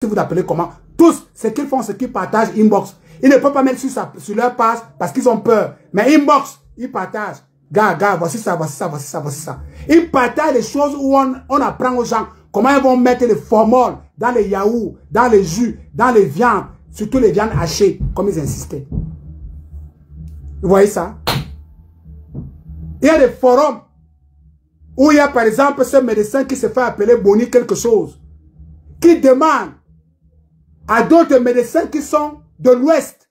vous appelez comment, tous, ce qu'ils font, ce qu'ils partagent, inbox. Ils ne peuvent pas mettre sur leur page parce qu'ils ont peur. Mais inbox, ils partagent. Gars, voici ça, voici ça, voici ça, voici ça. Ils partagent les choses où on apprend aux gens comment ils vont mettre les formoles dans les yaourts, dans les jus, dans les viandes, surtout les viandes hachées, comme ils insistaient. Vous voyez ça? Il y a des forums où il y a par exemple ce médecin qui se fait appeler Boni quelque chose, qui demande à d'autres médecins qui sont de l'Ouest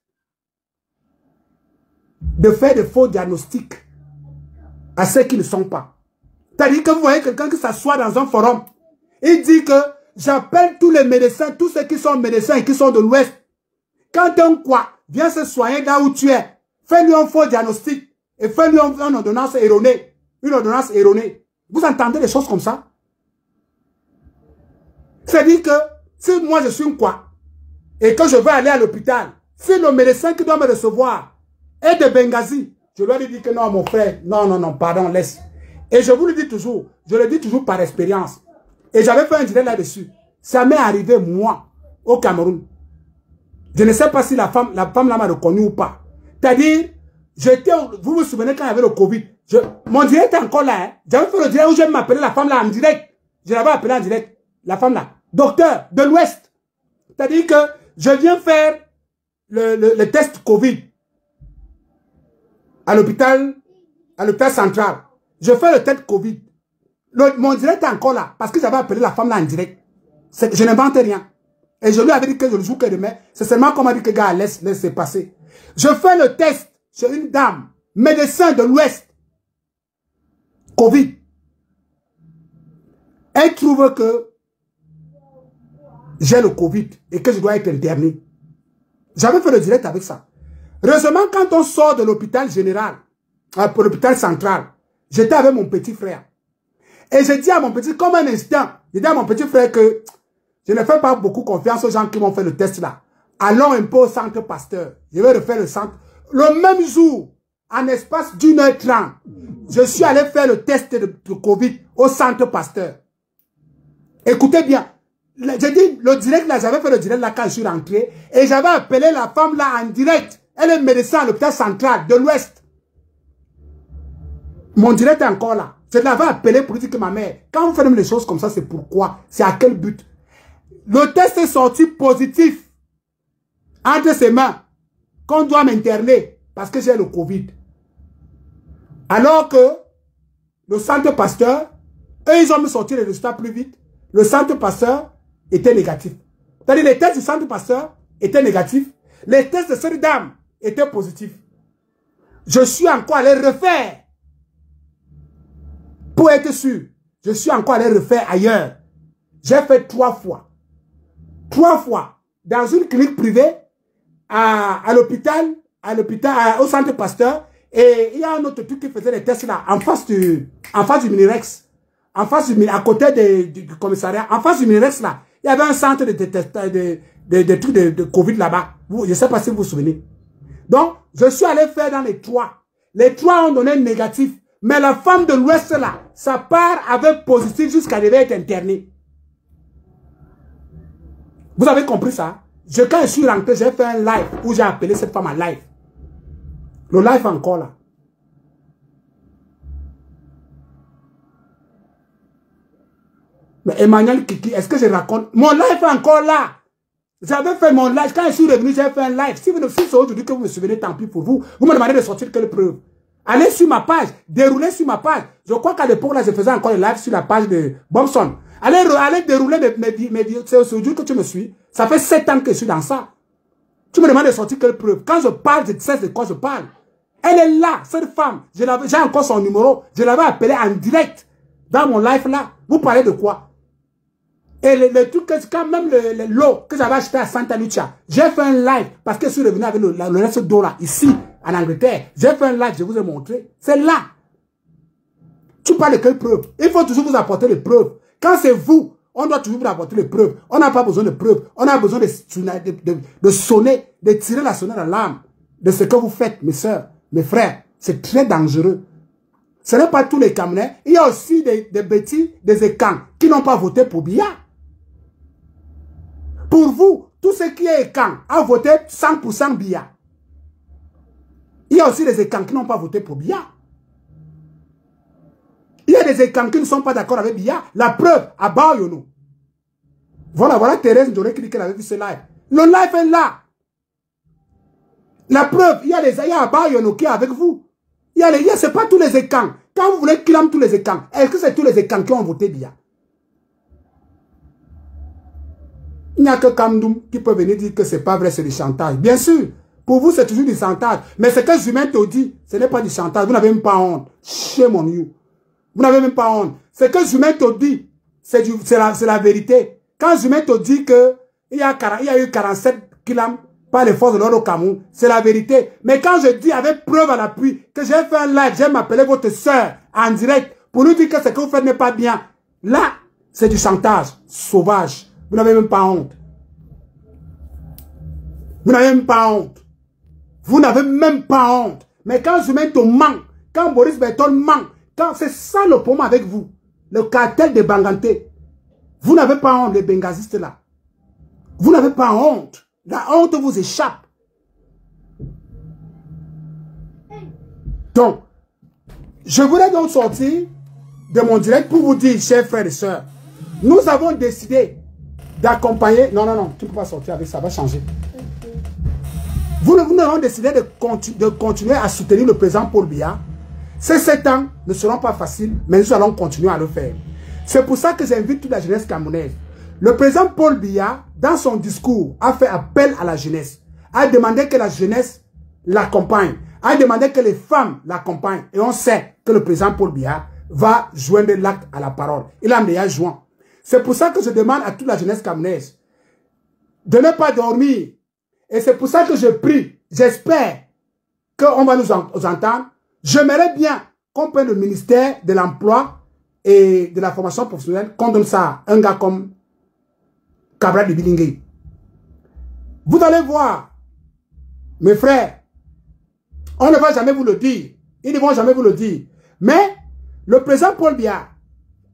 de faire des faux diagnostics à ceux qui ne sont pas. C'est-à-dire que vous voyez quelqu'un qui s'assoit dans un forum, il dit que j'appelle tous les médecins, tous ceux qui sont médecins et qui sont de l'Ouest. Quand un quoi vient se soigner là où tu es, fais-lui un faux diagnostic et fais-lui une ordonnance erronée. Une ordonnance erronée. Vous entendez des choses comme ça? C'est-à-dire que si moi je suis un quoi et que je vais aller à l'hôpital, si le médecin qui doit me recevoir est de Benghazi, je lui ai dit que non, mon frère, non, pardon, laisse. Et je vous le dis toujours, je le dis toujours par expérience. Et j'avais fait un direct là-dessus. Ça m'est arrivé, moi, au Cameroun. Je ne sais pas si la femme là m'a reconnu ou pas. C'est-à-dire, vous vous souvenez quand il y avait le Covid, mon direct est encore là. Hein? J'avais fait le direct où je m'appelais la femme là en direct. Je l'avais appelée en direct. La femme là. Docteur de l'Ouest. C'est-à-dire que je viens faire le test Covid à l'hôpital central. Je fais le test Covid. Mon direct est encore là. Parce que j'avais appelé la femme là en direct. Je n'invente rien. Et je lui avais dit que je le joue que demain. C'est seulement qu'on m'a dit que gars, laisse passer. Je fais le test chez une dame, médecin de l'Ouest. Covid. Elle trouve que j'ai le Covid et que je dois être interné. J'avais fait le direct avec ça. Heureusement, quand on sort de l'hôpital général, pour l'hôpital central, j'étais avec mon petit frère. Et j'ai dit à mon petit, comme un instant, j'ai dit à mon petit frère que je ne fais pas beaucoup confiance aux gens qui m'ont fait le test là. Allons un peu au centre Pasteur. Je vais refaire le centre. Le même jour, en espace d'1h30, je suis allé faire le test de Covid au centre Pasteur. Écoutez bien. J'ai dit, le direct là, j'avais fait le direct là quand je suis rentré. Et j'avais appelé la femme là en direct. Elle est médecin à l'hôpital central de l'Ouest. Mon direct est encore là. Je l'avais appelé pour dire que ma mère, quand vous faites des choses comme ça, c'est pourquoi? C'est à quel but? Le test est sorti positif entre ses mains qu'on doit m'interner parce que j'ai le Covid. Alors que le centre Pasteur, eux, ils ont me sorti les résultats plus vite. Le centre Pasteur était négatif. C'est-à-dire les tests du centre Pasteur étaient négatifs. Les tests de cette dame étaient positifs. Je suis encore allé refaire. Pour être sûr, je suis encore allé refaire ailleurs. J'ai fait 3 fois. 3 fois. Dans une clinique privée, à l'hôpital, au centre Pasteur. Et il y a un autre truc qui faisait les tests là, en face du Minirex. À côté du commissariat. En face du Minirex là. Il y avait un centre de trucs de Covid là-bas. Je ne sais pas si vous vous souvenez. Donc, je suis allé faire dans les 3. Les 3 ont donné négatif. Mais la femme de l'Ouest là, sa part avait positif jusqu'à devait être internée. Vous avez compris ça? Quand je suis rentré, j'ai fait un live où j'ai appelé cette femme en live. Le live encore là. Mais Emmanuel Kiki, est-ce que je raconte? Mon live est encore là. J'avais fait mon live. Quand je suis revenu, j'ai fait un live. Si c'est aujourd'hui que vous me souvenez, tant pis pour vous. Vous me demandez de sortir quelle preuve? Allez sur ma page. Déroulez sur ma page. Je crois qu'à l'époque, là, je faisais encore le live sur la page de Bobson. Allez dérouler mes vidéos. C'est aujourd'hui que tu me suis. Ça fait 7 ans que je suis dans ça. Tu me demandes de sortir quelle preuve? Quand je parle, je sais de quoi je parle. Elle est là, cette femme. J'ai encore son numéro. Je l'avais appelée en direct. Dans mon live là. Vous parlez de quoi? Et le truc, quand même le lot que j'avais acheté à Santa Lucia, j'ai fait un live parce que je suis revenu avec le reste d'eau là, ici, en Angleterre. J'ai fait un live, je vous ai montré. C'est là. Tu parles de quelle preuve? Il faut toujours vous apporter les preuves. Quand c'est vous, on doit toujours vous apporter les preuves. On n'a pas besoin de preuves. On a besoin de sonner, de tirer la sonnette d'alarme de ce que vous faites, mes soeurs, mes frères. C'est très dangereux. Ce n'est pas tous les Camerounais. Il y a aussi des bêtis, des écans qui n'ont pas voté pour Biya. Pour vous, tout ce qui est Ekan a voté 100% Biya. Il y a aussi des Ekan qui n'ont pas voté pour Biya. Il y a des Ekan qui ne sont pas d'accord avec Biya. La preuve, à Bayono. Voilà Thérèse Ndoré qui dit qu'elle avait vu ce live. Le live est là. La preuve, il y a Bayono qui est avec vous. C'est pas tous les Ekan. Quand vous voulez clamer tous les Ekan, est-ce que c'est tous les Ekan qui ont voté Biya? Il n'y a que Kamdoum qui peut venir dire que c'est pas vrai, c'est du chantage. Bien sûr, pour vous, c'est toujours du chantage. Mais ce que Zumain te dit, ce n'est pas du chantage. Vous n'avez même pas honte. Shame on you. Vous n'avez même pas honte. Ce que Zumain te dit, c'est la vérité. Quand Zumain te dit qu'il y a eu 47 kilams par les forces de l'ordre au Cameroun, c'est la vérité. Mais quand je dis avec preuve à l'appui que j'ai fait un live, j'ai m'appelé votre soeur en direct pour lui dire que ce que vous faites n'est pas bien, là, c'est du chantage sauvage. Vous n'avez même pas honte. Vous n'avez même pas honte. Vous n'avez même pas honte. Mais quand Zumain te ment, quand Boris Berton ment, quand c'est ça le problème avec vous, le cartel de Banganté, vous n'avez pas honte, les bengazistes là. Vous n'avez pas honte. La honte vous échappe. Donc, je voulais donc sortir de mon direct pour vous dire, chers frères et sœurs, nous avons décidé d'accompagner... Non, tu ne peux pas sortir avec ça, va changer. Nous avons décidé de continuer à soutenir le président Paul Biya. Ces 7 ans ne seront pas faciles, mais nous allons continuer à le faire. C'est pour ça que j'invite toute la jeunesse camerounaise. Le président Paul Biya, dans son discours, a fait appel à la jeunesse, a demandé que la jeunesse l'accompagne, a demandé que les femmes l'accompagnent. Et on sait que le président Paul Biya va joindre l'acte à la parole. Il a déjà joint. C'est pour ça que je demande à toute la jeunesse camerounaise de ne pas dormir. Et c'est pour ça que je prie, j'espère qu'on va nous entendre. J'aimerais bien qu'on prenne le ministère de l'Emploi et de la formation professionnelle, qu'on donne ça à un gars comme Cabral de Bilingue. Vous allez voir, mes frères, on ne va jamais vous le dire. Ils ne vont jamais vous le dire. Mais le président Paul Biya,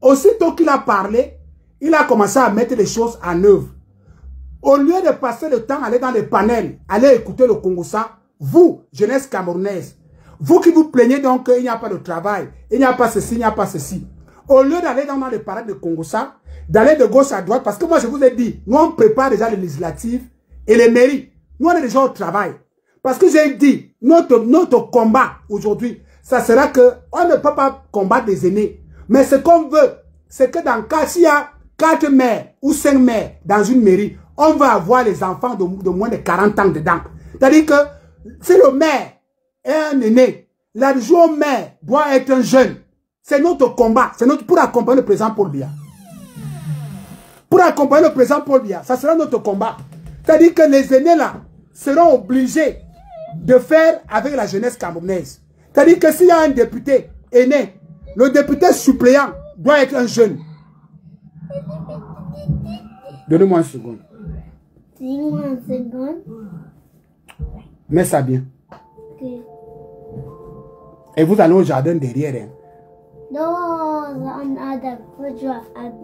aussitôt qu'il a parlé, il a commencé à mettre les choses en œuvre. Au lieu de passer le temps à aller dans les panels, aller écouter le Congossa, vous, jeunesse camerounaise, vous qui vous plaignez donc qu'il n'y a pas de travail, il n'y a pas ceci, il n'y a pas ceci. Au lieu d'aller dans les parades de Congossa, d'aller de gauche à droite, parce que moi je vous ai dit, nous on prépare déjà les législatives et les mairies. Nous on est déjà au travail. Parce que j'ai dit, notre combat aujourd'hui, ça sera que on ne peut pas combattre des aînés. Mais ce qu'on veut, c'est que dans le cas, s'il y a 4 maires ou 5 maires dans une mairie, on va avoir les enfants de moins de 40 ans dedans. C'est-à-dire que si le maire est un aîné, l'adjoint au maire doit être un jeune. C'est notre combat. C'est pour accompagner le président Paul Biya. Pour accompagner le président Paul Biya, ça sera notre combat. C'est-à-dire que les aînés là seront obligés de faire avec la jeunesse camerounaise. C'est-à-dire que s'il y a un député aîné, le député suppléant doit être un jeune. Donnez-moi une seconde. Dis-moi une seconde. Mets ça bien. Ok. Et vous allez au jardin derrière. Hein.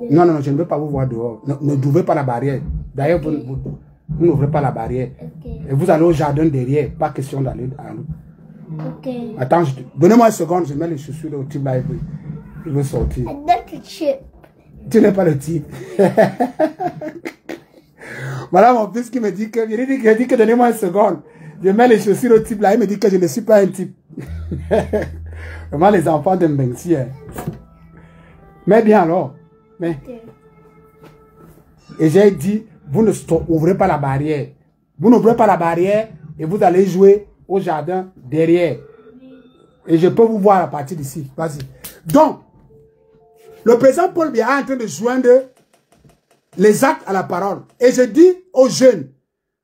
Non, je ne veux pas vous voir dehors. N'ouvrez pas la barrière. D'ailleurs, vous n'ouvrez pas la barrière. Okay. Et vous allez au jardin derrière. Pas question d'aller à nous. Ok. Attends, donnez-moi une seconde, je mets les chaussures au type là. Il veut sortir. Tu n'es pas le type. Voilà mon fils qui me dit que donnez-moi une seconde. Je mets les chaussures au type là, il me dit que je ne suis pas un type. Vraiment les enfants de Mbengsi. Mais bien alors. Mais. Okay. Et j'ai dit, vous n'ouvrez pas la barrière. Vous n'ouvrez pas la barrière et vous allez jouer au jardin derrière. Et je peux vous voir à partir d'ici. Vas-y. Donc, le président Paul Biya est en train de joindre les actes à la parole. Et je dis aux jeunes,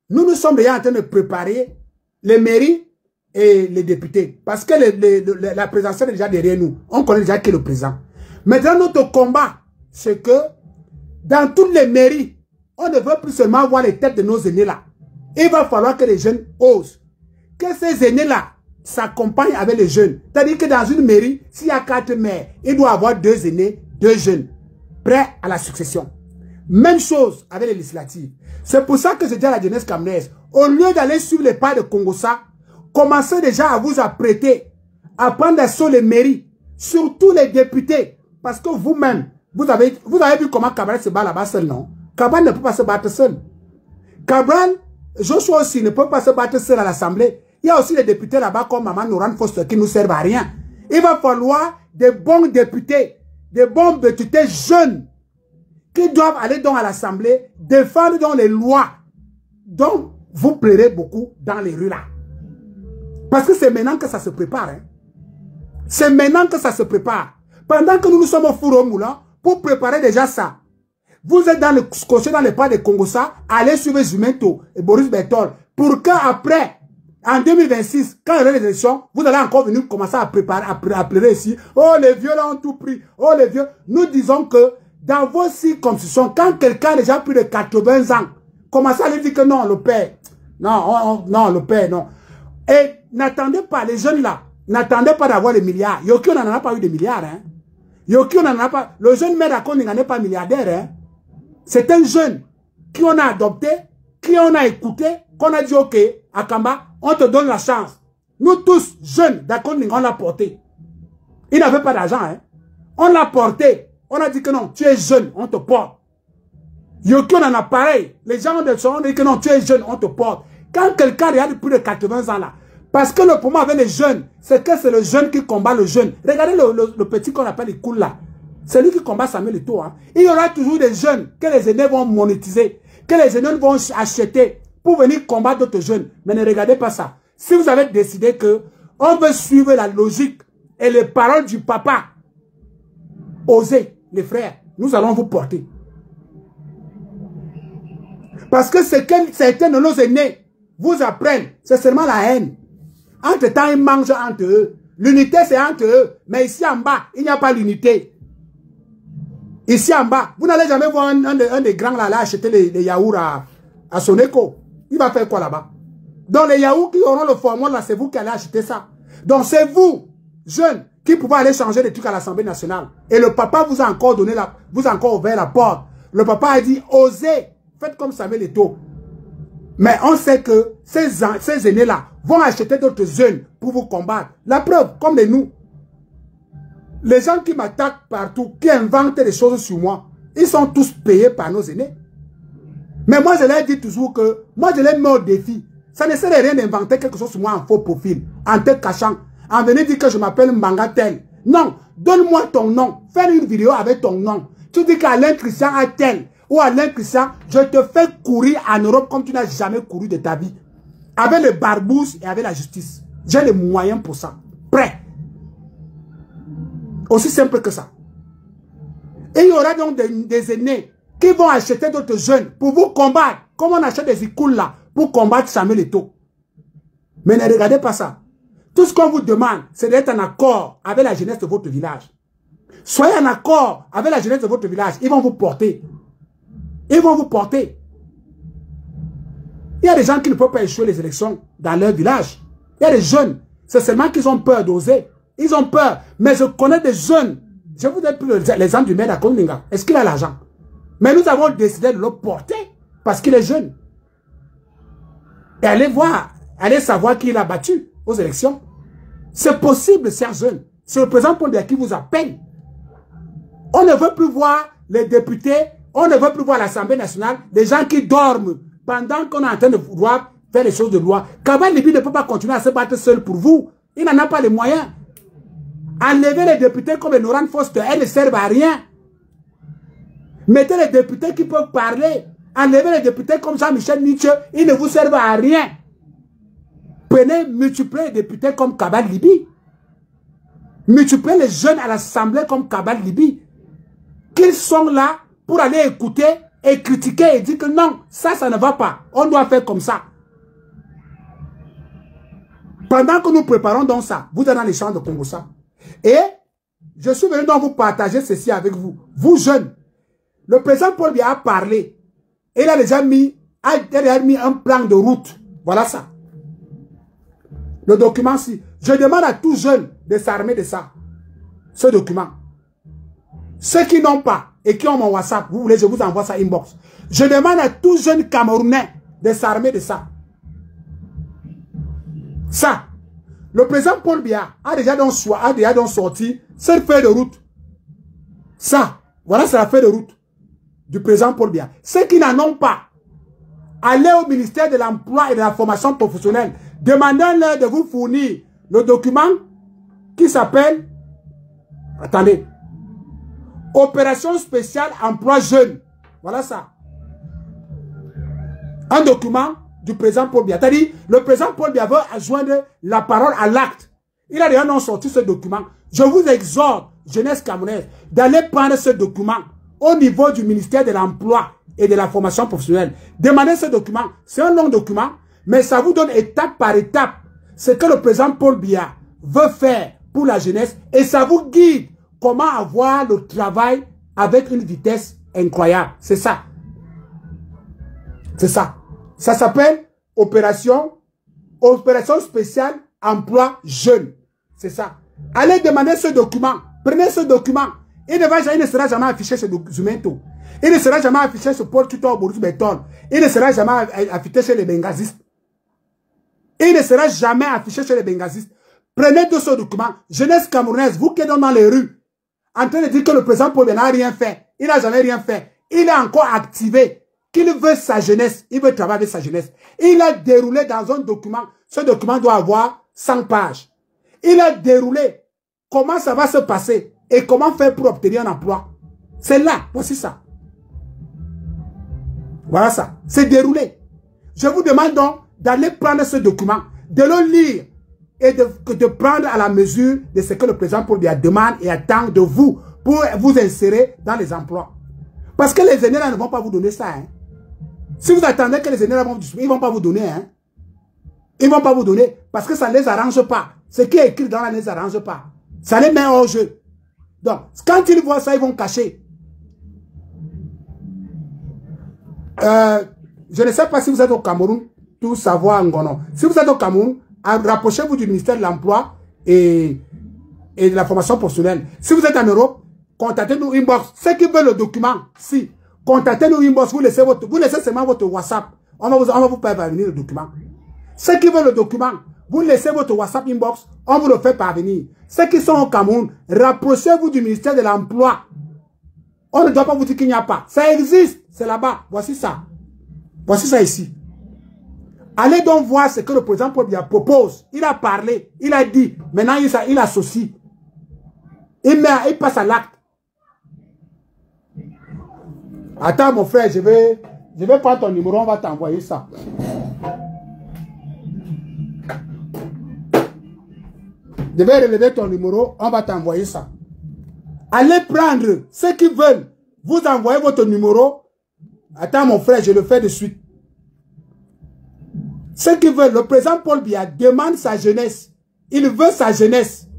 nous sommes déjà en train de préparer les mairies et les députés. Parce que la présidentielle est déjà derrière nous. On connaît déjà qui est le président. Maintenant, notre combat, c'est que dans toutes les mairies, on ne veut plus seulement voir les têtes de nos aînés là. Il va falloir que les jeunes osent. Que ces aînés-là s'accompagnent avec les jeunes. C'est-à-dire que dans une mairie, s'il y a 4 maires, il doit y avoir 2 aînés, 2 jeunes, prêts à la succession. Même chose avec les législatives. C'est pour ça que je dis à la jeunesse camerounaise, au lieu d'aller suivre les pas de Congossa, commencez déjà à vous apprêter, à prendre sur les mairies, surtout les députés. Parce que vous-même, vous avez vu comment Cabral se bat là-bas seul, non? Cabral ne peut pas se battre seul. Cabral, Joshua aussi ne peut pas se battre seul à l'Assemblée. Il y a aussi des députés là-bas comme Maman Noran Foster qui ne nous servent à rien. Il va falloir des bons députés jeunes qui doivent aller donc à l'Assemblée défendre donc les lois dont vous plairez beaucoup dans les rues là. Parce que c'est maintenant que ça se prépare. Hein. C'est maintenant que ça se prépare. Pendant que nous sommes au four au moulin pour préparer déjà ça. Vous êtes dans le coché dans les pas de Congossa, allez suivre Zumento et Boris Bertol pour qu'après, en 2026, quand il y aura les élections, vous allez encore venir commencer à préparer, à pleurer ici. Oh, les vieux là ont tout pris. Oh, les vieux. Nous disons que dans vos circonscriptions, quand quelqu'un a déjà plus de 80 ans, commencez à lui dire que non, le père. Non, non, le père, non. Et n'attendez pas, les jeunes là, n'attendez pas d'avoir des milliards. Yoki, on n'en a pas eu de milliards. Hein. Yoki, on n'en a pas. Le jeune maire à Koning n'est pas milliardaire. Hein. C'est un jeune qui on a adopté, qui on a écouté, qu'on a dit ok, Akamba, on te donne la chance. Nous tous, jeunes, d'accord, on l'a porté. Il n'avait pas d'argent. Hein. On l'a porté. On a dit que non, tu es jeune, on te porte. Yoki, on en a pareil. Les gens ont dit que non, tu es jeune, on te porte. Quand quelqu'un a plus de 80 ans là, parce que le problème avec les jeunes, c'est que c'est le jeune qui combat le jeune. Regardez le petit qu'on appelle les cool là. C'est lui qui combat Samuel Eto'o. Hein. Il y aura toujours des jeunes que les aînés vont monétiser, que les aînés vont acheter pour venir combattre d'autres jeunes. Mais ne regardez pas ça. Si vous avez décidé que on veut suivre la logique et les paroles du papa, osez, les frères, nous allons vous porter. Parce que c'est que certains de nos aînés vous apprennent, c'est seulement la haine. Entre-temps, ils mangent entre eux. L'unité, c'est entre eux. Mais ici en bas, il n'y a pas l'unité. Ici en bas, vous n'allez jamais voir un des grands là acheter les yaourts à son écho. Il va faire quoi là-bas? Donc les yaourts qui auront le format là, c'est vous qui allez acheter ça. Donc c'est vous, jeunes, qui pouvez aller changer des trucs à l'Assemblée nationale. Et le papa vous a encore donné vous a encore ouvert la porte. Le papa a dit, osez, faites comme Samuel Eto'o. Mais on sait que ces aînés-là vont acheter d'autres jeunes pour vous combattre. La preuve, comme nous. Les gens qui m'attaquent partout, qui inventent des choses sur moi, ils sont tous payés par nos aînés. Mais moi, je leur dis toujours que, moi, je les mets au défi. Ça ne sert à rien d'inventer quelque chose sur moi en faux profil, en te cachant, en venant dire que je m'appelle Mbanga tel. Non, donne-moi ton nom, fais une vidéo avec ton nom. Tu dis qu'Alain Christian a tel, ou Alain Christian, je te fais courir en Europe comme tu n'as jamais couru de ta vie. Avec le barbouze et avec la justice. J'ai les moyens pour ça. Prêt. Aussi simple que ça. Et il y aura donc des aînés qui vont acheter d'autres jeunes pour vous combattre. Comme on achète des icônes là pour combattre Samuel Eto'o. Mais ne regardez pas ça. Tout ce qu'on vous demande, c'est d'être en accord avec la jeunesse de votre village. Soyez en accord avec la jeunesse de votre village. Ils vont vous porter. Ils vont vous porter. Il y a des gens qui ne peuvent pas échouer les élections dans leur village. Il y a des jeunes. C'est seulement qu'ils ont peur d'oser. Ils ont peur. Mais je connais des jeunes. Je vous donne plus l'exemple du maire d'Akoninga. Est-ce qu'il a l'argent? Mais nous avons décidé de le porter parce qu'il est jeune. Et allez voir, allez savoir qui il a battu aux élections. C'est possible, chers jeunes. C'est le président Paul Biya qui vous appelle. On ne veut plus voir les députés, on ne veut plus voir l'Assemblée nationale, des gens qui dorment pendant qu'on est en train de vouloir faire les choses de loi. Cabal Libi ne peut pas continuer à se battre seul pour vous. Il n'en a pas les moyens. Enlevez les députés comme Noran Foster, elles ne servent à rien. Mettez les députés qui peuvent parler. Enlevez les députés comme Jean-Michel Nietzsche, ils ne vous servent à rien. Prenez, multipliez les députés comme Cabal Libi. Multipliez les jeunes à l'Assemblée comme Cabal Libi. Qu'ils sont là pour aller écouter et critiquer et dire que non, ça ne va pas. On doit faire comme ça. Pendant que nous préparons donc ça, vous êtes dans les champs de Congossa. Et je suis venu donc vous partager ceci avec vous. Vous jeunes, le président Paul Biya a parlé. Et il a déjà mis un plan de route. Voilà ça. Le document-ci. Je demande à tous jeunes de s'armer de ça. Ce document. Ceux qui n'ont pas et qui ont mon WhatsApp, vous voulez, je vous envoie ça inbox. Je demande à tout jeune Camerounais de s'armer de ça. Ça. Le président Paul Biya a déjà donc sorti cette feuille de route. Ça. Voilà, c'est la feuille de route du président Paul Biya. Ceux qui n'en ont pas, allez au ministère de l'Emploi et de la Formation professionnelle. Demandez-leur de vous fournir le document qui s'appelle, attendez, Opération spéciale emploi jeune. Voilà ça. Un document du président Paul Biya. C'est-à-dire, le président Paul Biya veut joindre la parole à l'acte. Il a déjà non sorti ce document. Je vous exhorte, jeunesse camerounaise, d'aller prendre ce document au niveau du ministère de l'Emploi et de la Formation professionnelle. Demandez ce document. C'est un long document, mais ça vous donne étape par étape ce que le président Paul Biya veut faire pour la jeunesse et ça vous guide comment avoir le travail avec une vitesse incroyable. C'est ça. C'est ça. Ça s'appelle Opération spéciale emploi jeune. C'est ça. Allez demander ce document. Prenez ce document. Il ne sera jamais affiché sur Zumento. Il ne sera jamais affiché sur Paul Tutor Boris Beton. Il ne sera jamais affiché chez les Bengazistes. Il ne sera jamais affiché chez les Bengazistes. Prenez tout ce document. Jeunesse camerounaise, vous qui êtes dans les rues, en train de dire que le président Paul n'a rien fait. Il n'a jamais rien fait. Il a encore activé qu'il veut sa jeunesse. Il veut travailler avec sa jeunesse. Il a déroulé dans un document. Ce document doit avoir 100 pages. Il a déroulé comment ça va se passer et comment faire pour obtenir un emploi. C'est là. Voici ça. Voilà ça. C'est déroulé. Je vous demande donc d'aller prendre ce document, de le lire et de prendre à la mesure de ce que le président Paul Biya demande et attend de vous pour vous insérer dans les emplois. Parce que les aînés là ne vont pas vous donner ça. Hein. Si vous attendez que les aînés là vont vous donner, ils ne vont pas vous donner. Hein. Ils ne vont pas vous donner parce que ça ne les arrange pas. Ce qui est écrit dans là ne les arrange pas. Ça les met hors jeu. Donc, quand ils voient ça, ils vont cacher. Je ne sais pas si vous êtes au Cameroun, tout savoir en Gono. Si vous êtes au Cameroun, rapprochez-vous du ministère de l'Emploi et de la formation professionnelle. Si vous êtes en Europe, contactez-nous inbox. Ceux qui veulent le document, si, contactez-nous inbox. Vous laissez seulement votre WhatsApp. On va vous faire parvenir le document. Ceux qui veulent le document, vous laissez votre WhatsApp inbox. On vous le fait parvenir. Ceux qui sont au Cameroun, rapprochez-vous du ministère de l'Emploi. On ne doit pas vous dire qu'il n'y a pas. Ça existe. C'est là-bas. Voici ça. Voici ça ici. Allez donc voir ce que le président Paul Biya propose. Il a parlé. Il a dit. Maintenant, il associe. Il passe à l'acte. Attends, mon frère, je vais prendre ton numéro. On va t'envoyer ça. Je vais relever ton numéro. On va t'envoyer ça. Allez prendre ceux qui veulent. Vous envoyez votre numéro. Attends, mon frère, je le fais de suite. Ceux qui veulent, le président Paul Biya demande sa jeunesse. Il veut sa jeunesse.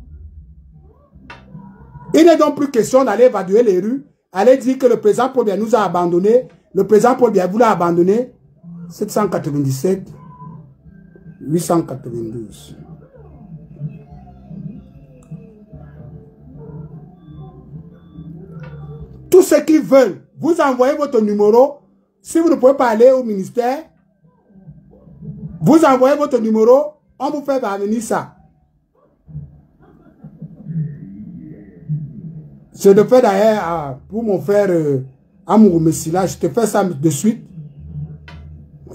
Il n'est donc plus question d'aller évaluer les rues, aller dire que le président Paul Biya nous a abandonnés. Le président Paul Biya vous l'a abandonné. 797, 892. Tous ceux qui veulent, vous envoyez votre numéro. Si vous ne pouvez pas aller au ministère, vous envoyez votre numéro, on vous fait parvenir ça. Je le fais d'ailleurs pour mon frère Amourou Messila. Je te fais ça de suite.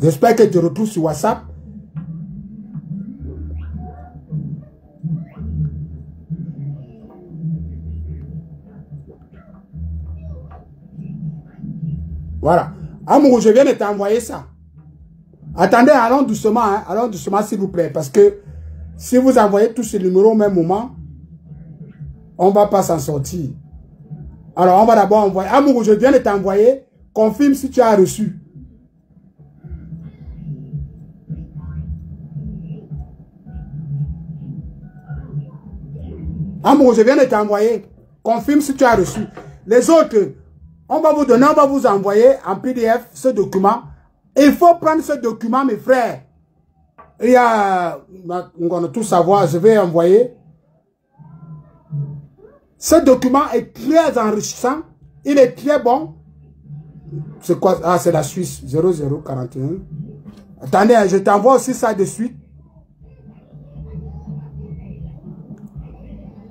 J'espère que tu retrouves sur WhatsApp. Voilà. Amourou, je viens de t'envoyer ça. Attendez, allons doucement, hein. Allons doucement s'il vous plaît. Parce que si vous envoyez tous ces numéros au même moment, on ne va pas s'en sortir. Alors, on va d'abord envoyer. Amourou, je viens de t'envoyer. Confirme si tu as reçu. Amourou, je viens de t'envoyer. Confirme si tu as reçu. Les autres, on va vous donner, on va vous envoyer en PDF ce document. Il faut prendre ce document, mes frères. Il y a, on va tout savoir, je vais envoyer. Ce document est très enrichissant. Il est très bon. C'est quoi? Ah, c'est la Suisse. 0041. Attendez, je t'envoie aussi ça de suite.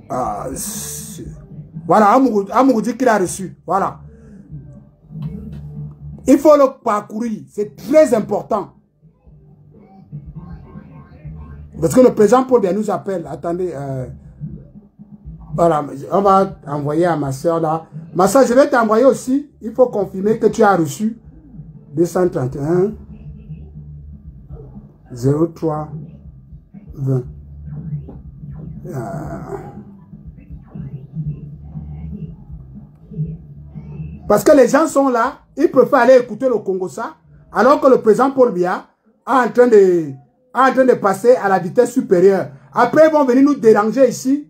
Ah, voilà, Amourou dit qu'il a reçu. Voilà. Il faut le parcourir. C'est très important. Parce que le président Paul Biya nous appelle. Attendez. Voilà, on va envoyer à ma soeur là. Ma soeur, je vais t'envoyer aussi. Il faut confirmer que tu as reçu 231 03 20. Parce que les gens sont là, ils préfèrent aller écouter le Congo ça, alors que le président Paul Biya est en train de passer à la vitesse supérieure. Après, ils vont venir nous déranger ici.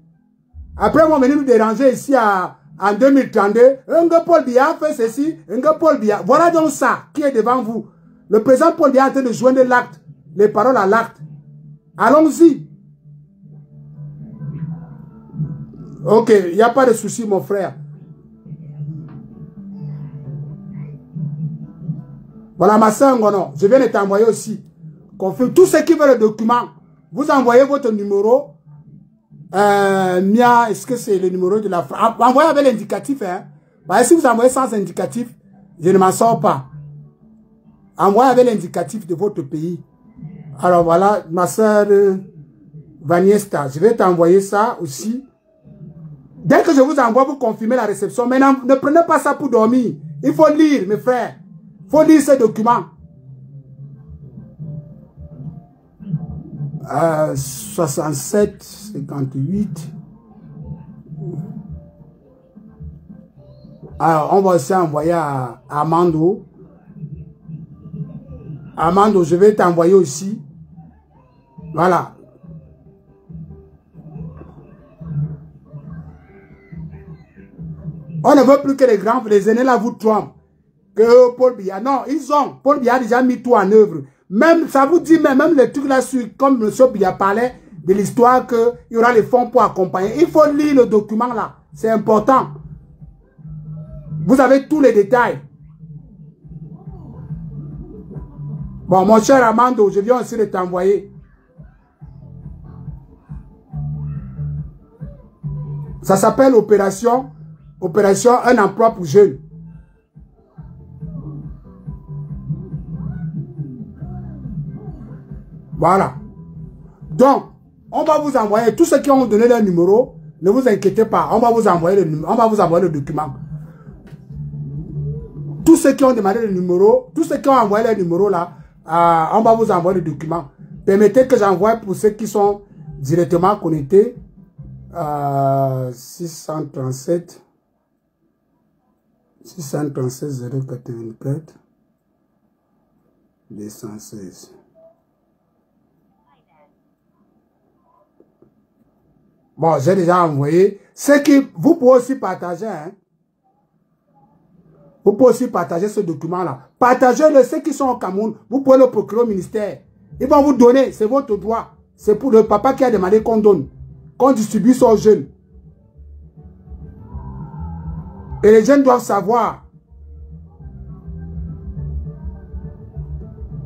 Après, ils vont venir nous déranger ici en 2032. Paul Biya fait ceci, Paul Biya. Voilà donc ça qui est devant vous. Le président Paul Biya est en train de joindre l'acte, les paroles à l'acte. Allons-y. Ok, il n'y a pas de souci, mon frère. Voilà, ma soeur Ngono, je viens de t'envoyer aussi. Confirme. Tous ceux qui veulent le document, vous envoyez votre numéro. Mia, est-ce que c'est le numéro de la France? Envoyez avec l'indicatif. Hein. Parce que si vous envoyez sans indicatif, je ne m'en sors pas. Envoyez avec l'indicatif de votre pays. Alors voilà, ma soeur Vaniesta, je vais t'envoyer ça aussi. Dès que je vous envoie, vous confirmez la réception. Maintenant, ne prenez pas ça pour dormir. Il faut lire, mes frères. Il faut lire ces documents. 67, 58. Alors, on va aussi envoyer à Amando. Amando, je vais t'envoyer aussi. Voilà. On ne veut plus que les grands, les aînés là vous trompent. Que Paul Biya, non, Paul Biya a déjà mis tout en œuvre. Même, ça vous dit, même les trucs là, comme M. Biya parlait de l'histoire qu'il y aura les fonds pour accompagner. Il faut lire le document là. C'est important. Vous avez tous les détails. Bon, mon cher Amando, je viens aussi de t'envoyer. Ça s'appelle Opération Un emploi pour jeunes. Voilà. Donc, on va vous envoyer, tous ceux qui ont donné leur numéro, ne vous inquiétez pas, on va vous envoyer le document. Tous ceux qui ont demandé le numéro, tous ceux qui ont envoyé le numéro là, on va vous envoyer le document. Permettez que j'envoie pour ceux qui sont directement connectés. 637 084 216. Bon, j'ai déjà envoyé. Vous pouvez aussi partager. Hein? Vous pouvez aussi partager ce document-là. Partagez-le. Ceux qui sont au Cameroun, vous pouvez le procurer au ministère. Ils vont vous donner. C'est votre droit. C'est pour le papa qui a demandé qu'on donne. Qu'on distribue ça aux jeunes. Et les jeunes doivent savoir.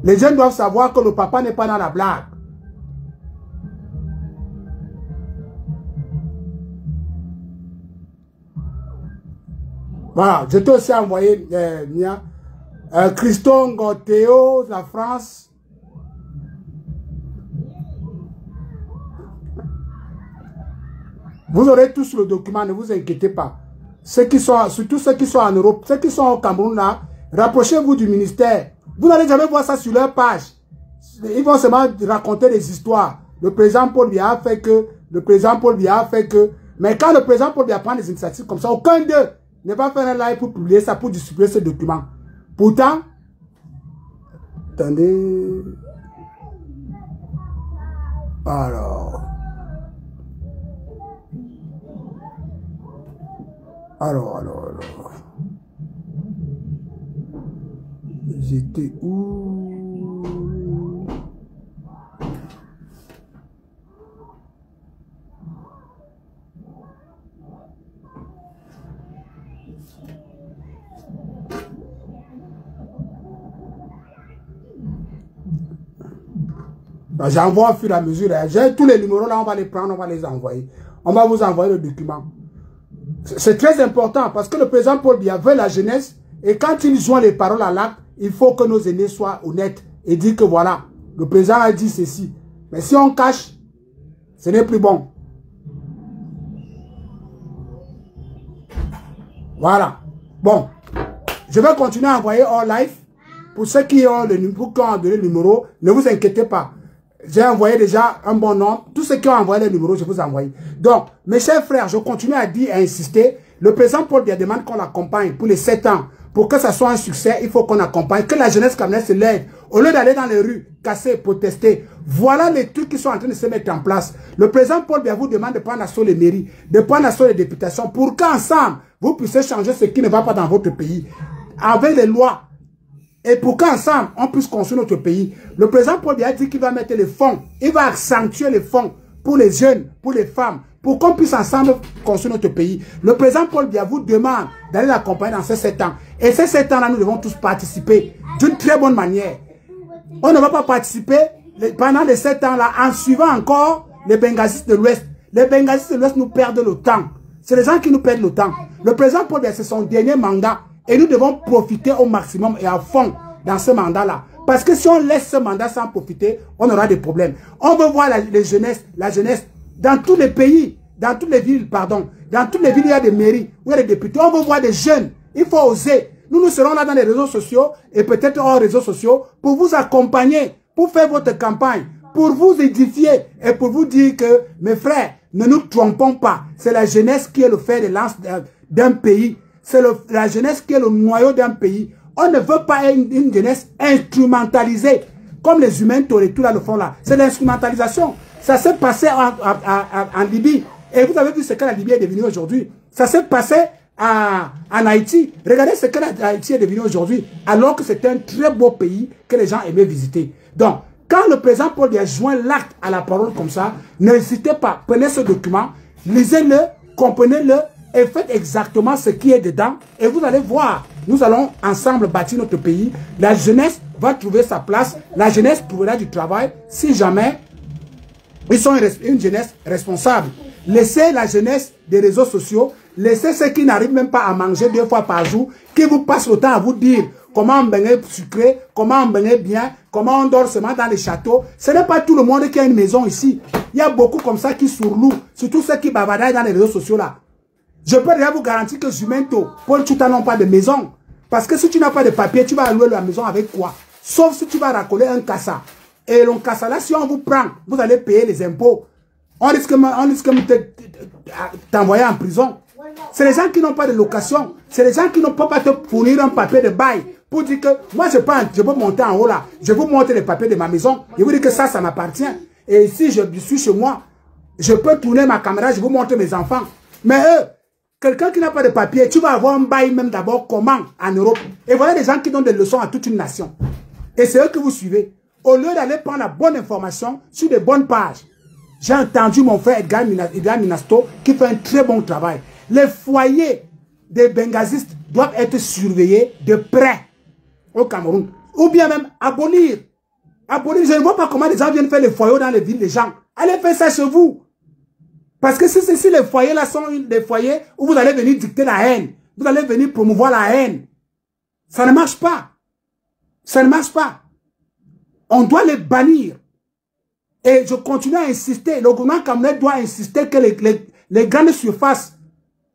Les jeunes doivent savoir que le papa n'est pas dans la blague. Voilà, je t'ai aussi envoyé Christon Théo, la France. Vous aurez tous le document, ne vous inquiétez pas. Surtout ceux qui sont en Europe, ceux qui sont au Cameroun là, rapprochez-vous du ministère. Vous n'allez jamais voir ça sur leur page. Ils vont seulement raconter des histoires. Le président Paul Biya a fait que, le président Paul Biya a fait que. Mais quand le président Paul Biya prend des initiatives comme ça, aucun d'eux ne va faire un live pour publier ça, pour distribuer ce document. Pourtant, attendez. Alors. J'étais où? J'envoie au fur et à mesure. J'ai tous les numéros là, on va les prendre, on va les envoyer. On va vous envoyer le document. C'est très important parce que le président Paul Biya veut la jeunesse et quand il joint les paroles à l'acte, il faut que nos aînés soient honnêtes et dire que voilà, le président a dit ceci. Mais si on cache, ce n'est plus bon. Voilà. Bon, je vais continuer à envoyer en live. Pour ceux qui ont donné le numéro, ne vous inquiétez pas. J'ai envoyé déjà un bon nombre. Tous ceux qui ont envoyé le numéro, je vous envoie. Donc, mes chers frères, je continue à dire et à insister. Le président Paul Biya demande qu'on l'accompagne pour les 7 ans. Pour que ça soit un succès, il faut qu'on accompagne, que la jeunesse camerounaise se lève. Au lieu d'aller dans les rues, casser, protester. Voilà les trucs qui sont en train de se mettre en place. Le président Paul Biya vous demande de prendre assaut les mairies, de prendre assaut les députations, pour qu'ensemble, vous puissiez changer ce qui ne va pas dans votre pays. Avec les lois. Et pour qu'ensemble, on puisse construire notre pays. Le président Paul Biya dit qu'il va mettre les fonds. Il va accentuer les fonds pour les jeunes, pour les femmes, pour qu'on puisse ensemble construire notre pays. Le président Paul Biya vous demande d'aller l'accompagner dans ces 7 ans. Et ces 7 ans-là, nous devons tous participer d'une très bonne manière. On ne va pas participer pendant les 7 ans-là en suivant encore les Bengazistes de l'Ouest. Les Bengazistes de l'Ouest nous perdent le temps. C'est les gens qui nous perdent le temps. Le président Paul Biya, c'est son dernier mandat. Et nous devons profiter au maximum et à fond dans ce mandat-là. Parce que si on laisse ce mandat sans profiter, on aura des problèmes. On veut voir la jeunesse dans tous les pays, dans toutes les villes, pardon. Dans toutes les villes, il y a des mairies, où il y a des députés. On veut voir des jeunes. Il faut oser. Nous serons là dans les réseaux sociaux et peut-être hors réseaux sociaux pour vous accompagner, pour faire votre campagne, pour vous édifier et pour vous dire que, mes frères, ne nous trompons pas. C'est la jeunesse qui est le fer de lance d'un pays. C'est la jeunesse qui est le noyau d'un pays. On ne veut pas une jeunesse instrumentalisée, comme les humains et tout là le font là. C'est l'instrumentalisation. Ça s'est passé en Libye. Et vous avez vu ce que la Libye est devenue aujourd'hui. Ça s'est passé en Haïti. Regardez ce que Haïti est devenu aujourd'hui, alors que c'était un très beau pays que les gens aimaient visiter. Donc, quand le président Paul Biya joint l'acte à la parole comme ça, n'hésitez pas, prenez ce document, lisez-le, comprenez-le, et faites exactement ce qui est dedans et vous allez voir, nous allons ensemble bâtir notre pays. La jeunesse va trouver sa place, la jeunesse trouvera du travail si jamais ils sont une jeunesse responsable. Laissez la jeunesse des réseaux sociaux, laissez ceux qui n'arrivent même pas à manger 2 fois par jour, qui vous passent le temps à vous dire comment on baigne sucré, comment on baigne bien, comment on dort seulement dans les châteaux. Ce n'est pas tout le monde qui a une maison ici. Il y a beaucoup comme ça qui sourlouent, surtout ceux qui bavardent dans les réseaux sociaux là. Je peux déjà vous garantir que Jumento, Paul Tchouta n'ont pas de maison. Parce que si tu n'as pas de papier, tu vas louer la maison avec quoi? Sauf si tu vas racoler un cassa. Et le cassa là, si on vous prend, vous allez payer les impôts. On risque de t'envoyer en prison. C'est les gens qui n'ont pas de location. C'est les gens qui ne peuvent pas te fournir un papier de bail. Pour dire que moi je peux monter en haut là. Je vous montre les papiers de ma maison. Je vous dis que ça m'appartient. Et ici, je suis chez moi. Je peux tourner ma caméra, je vous montre mes enfants. Mais eux, quelqu'un qui n'a pas de papier, tu vas avoir un bail même d'abord comment en Europe. Et voilà des gens qui donnent des leçons à toute une nation. Et c'est eux que vous suivez. Au lieu d'aller prendre la bonne information sur des bonnes pages. J'ai entendu mon frère Edgar Minasto qui fait un très bon travail. Les foyers des Bengazistes doivent être surveillés de près au Cameroun. Ou bien même abolir. Abolir. Je ne vois pas comment les gens viennent faire les foyers dans les villes des gens. Allez faire ça chez vous. Parce que si les foyers là sont des foyers où vous allez venir dicter la haine, vous allez venir promouvoir la haine, ça ne marche pas. Ça ne marche pas. On doit les bannir. Et je continue à insister, le gouvernement camerounais doit insister que les grandes surfaces,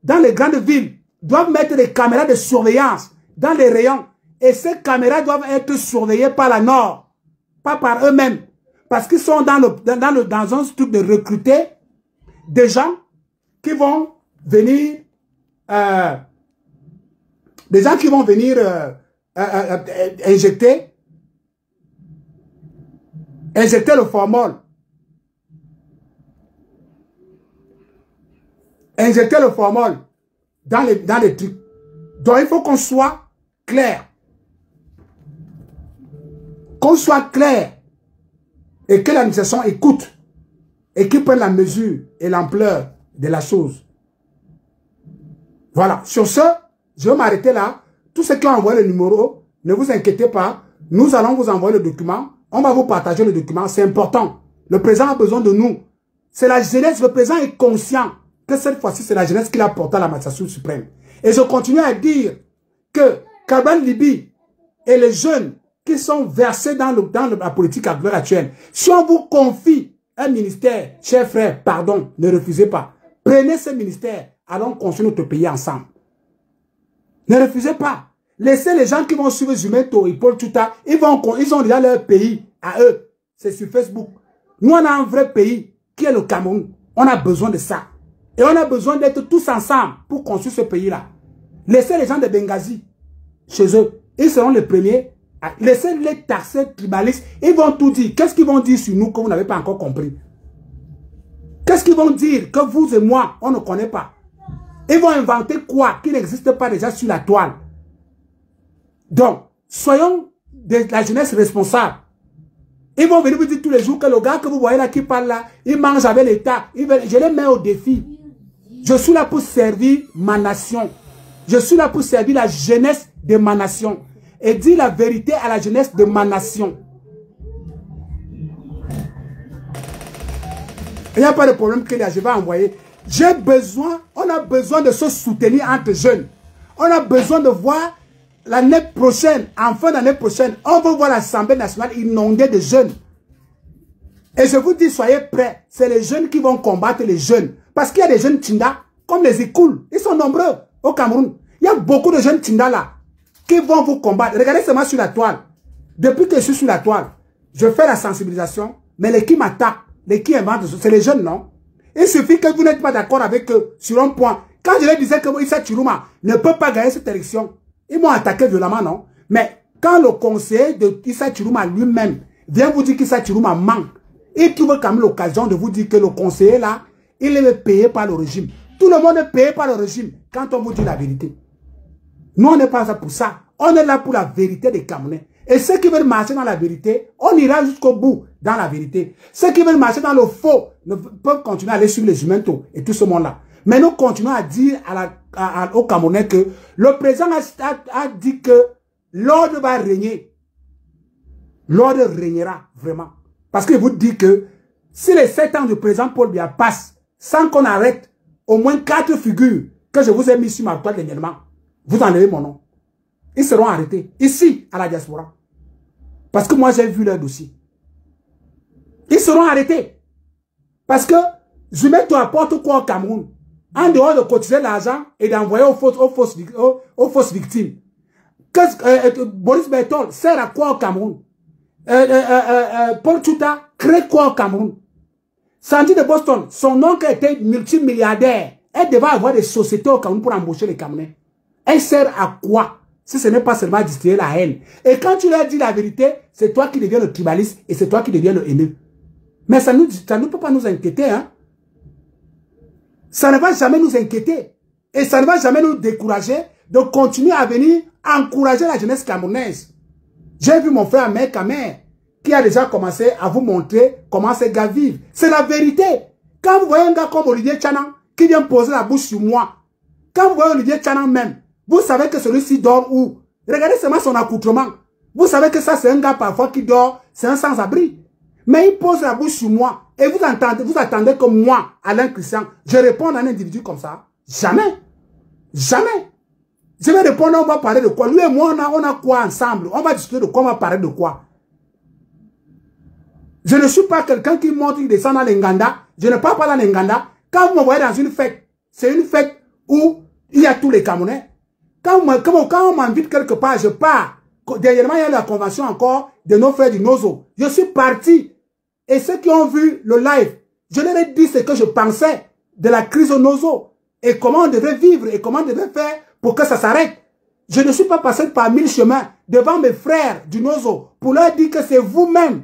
dans les grandes villes, doivent mettre des caméras de surveillance dans les rayons. Et ces caméras doivent être surveillées par la Nord, pas par eux-mêmes. Parce qu'ils sont dans un truc de recruter des gens qui vont venir, injecter le formol. Injecter le formol dans les trucs. Donc il faut qu'on soit clair. Qu'on soit clair. Et que l'administration écoute. Et qu'il prenne la mesure et l'ampleur de la chose. Voilà. Sur ce, je vais m'arrêter là. Tous ceux qui ont envoyé le numéro, ne vous inquiétez pas. Nous allons vous envoyer le document. On va vous partager le document, c'est important. Le président a besoin de nous. C'est la jeunesse, le président est conscient que cette fois-ci, c'est la jeunesse qui l'a porté à la magistrature suprême. Et je continue à dire que Cabral Libi et les jeunes qui sont versés dans la politique actuelle, si on vous confie un ministère, chers frères, pardon, ne refusez pas. Prenez ce ministère, allons construire notre pays ensemble. Ne refusez pas. Laissez les gens qui vont suivre Zumeto et Paul Tuta, ils ont déjà leur pays à eux. C'est sur Facebook. Nous, on a un vrai pays qui est le Cameroun. On a besoin de ça. Et on a besoin d'être tous ensemble pour construire ce pays-là. Laissez les gens de Benghazi chez eux. Ils seront les premiers. Laissez-les taxer tribalistes. Ils vont tout dire. Qu'est-ce qu'ils vont dire sur nous que vous n'avez pas encore compris? Qu'est-ce qu'ils vont dire que vous et moi, on ne connaît pas? Ils vont inventer quoi qui n'existe pas déjà sur la toile? Donc, soyons de la jeunesse responsable. Ils vont venir vous dire tous les jours que le gars que vous voyez là qui parle là, il mange avec l'État. Je les mets au défi. Je suis là pour servir ma nation. Je suis là pour servir la jeunesse de ma nation. Et dire la vérité à la jeunesse de ma nation. Il n'y a pas de problème que je vais envoyer. J'ai besoin, on a besoin de se soutenir entre jeunes. On a besoin de voir l'année prochaine, en fin d'année prochaine, on va voir l'Assemblée nationale inondée de jeunes. Et je vous dis, soyez prêts. C'est les jeunes qui vont combattre les jeunes. Parce qu'il y a des jeunes Tinda, comme les Ikoul. Ils sont nombreux au Cameroun. Il y a beaucoup de jeunes Tinda là, qui vont vous combattre. Regardez seulement sur la toile. Depuis que je suis sur la toile, je fais la sensibilisation, mais les qui m'attaquent, les qui inventent, c'est les jeunes, non? Il suffit que vous n'êtes pas d'accord avec eux sur un point. Quand je leur disais que Issa Chirouma ne peut pas gagner cette élection, ils m'ont attaqué violemment, non? Mais quand le conseiller de Issa Chirouma lui-même vient vous dire qu'Issa Chirouma manque, il trouve quand même l'occasion de vous dire que le conseiller là, il est payé par le régime. Tout le monde est payé par le régime quand on vous dit la vérité. Nous, on n'est pas là pour ça. On est là pour la vérité des Camerounais. Et ceux qui veulent marcher dans la vérité, on ira jusqu'au bout dans la vérité. Ceux qui veulent marcher dans le faux peuvent continuer à aller suivre les humains et tout ce monde-là. Mais nous continuons à dire aux Camerounais que le président a dit que l'ordre va régner. L'ordre régnera vraiment. Parce qu'il vous dit que si les 7 ans du président Paul Biya passent sans qu'on arrête au moins 4 figures que je vous ai mis sur ma toile dernièrement, vous enlevez mon nom. Ils seront arrêtés ici à la diaspora. Parce que moi j'ai vu leur dossier. Ils seront arrêtés. Parce que Zumeto apporte quoi au Cameroun? En dehors de cotiser l'argent et d'envoyer aux fausses victimes. Boris Bertol sert à quoi au Cameroun? Paul Tuta crée quoi au Cameroun? Sandy de Boston, son oncle était multimilliardaire. Elle devait avoir des sociétés au Cameroun pour embaucher les Camerounais. Elle sert à quoi? Si ce n'est pas seulement distiller la haine. Et quand tu leur dis la vérité, c'est toi qui deviens le tribaliste et c'est toi qui deviens le haineux. Mais ça ne peut pas nous inquiéter, hein? Ça ne va jamais nous inquiéter. Et ça ne va jamais nous décourager de continuer à venir encourager la jeunesse camerounaise. J'ai vu mon frère Mère Kamer qui a déjà commencé à vous montrer comment ces gars vivent. C'est la vérité. Quand vous voyez un gars comme Olivier Tchanan qui vient poser la bouche sur moi, quand vous voyez Olivier Tchanan même, vous savez que celui-ci dort où? Regardez seulement son accoutrement. Vous savez que ça, c'est un gars parfois qui dort, c'est un sans-abri. Mais il pose la bouche sur moi. Et vous attendez que moi, Alain Christian, je réponde à un individu comme ça? Jamais. Jamais. Je vais répondre, on va parler de quoi? Lui et moi, on a quoi ensemble? On va discuter de quoi, on va parler de quoi? Je ne suis pas quelqu'un qui monte, il descend dans l'Enganda. Je ne parle pas dans l'Enganda. Quand vous me voyez dans une fête, c'est une fête où il y a tous les Camerounais. Quand on m'invite quelque part, je pars. Dernièrement, il y a la convention encore de nos frères du Nozo. Je suis parti. Et ceux qui ont vu le live, je leur ai dit ce que je pensais de la crise au Nozo. Et comment on devait vivre et comment on devait faire pour que ça s'arrête. Je ne suis pas passé par 1000 chemins devant mes frères du Nozo pour leur dire que c'est vous-même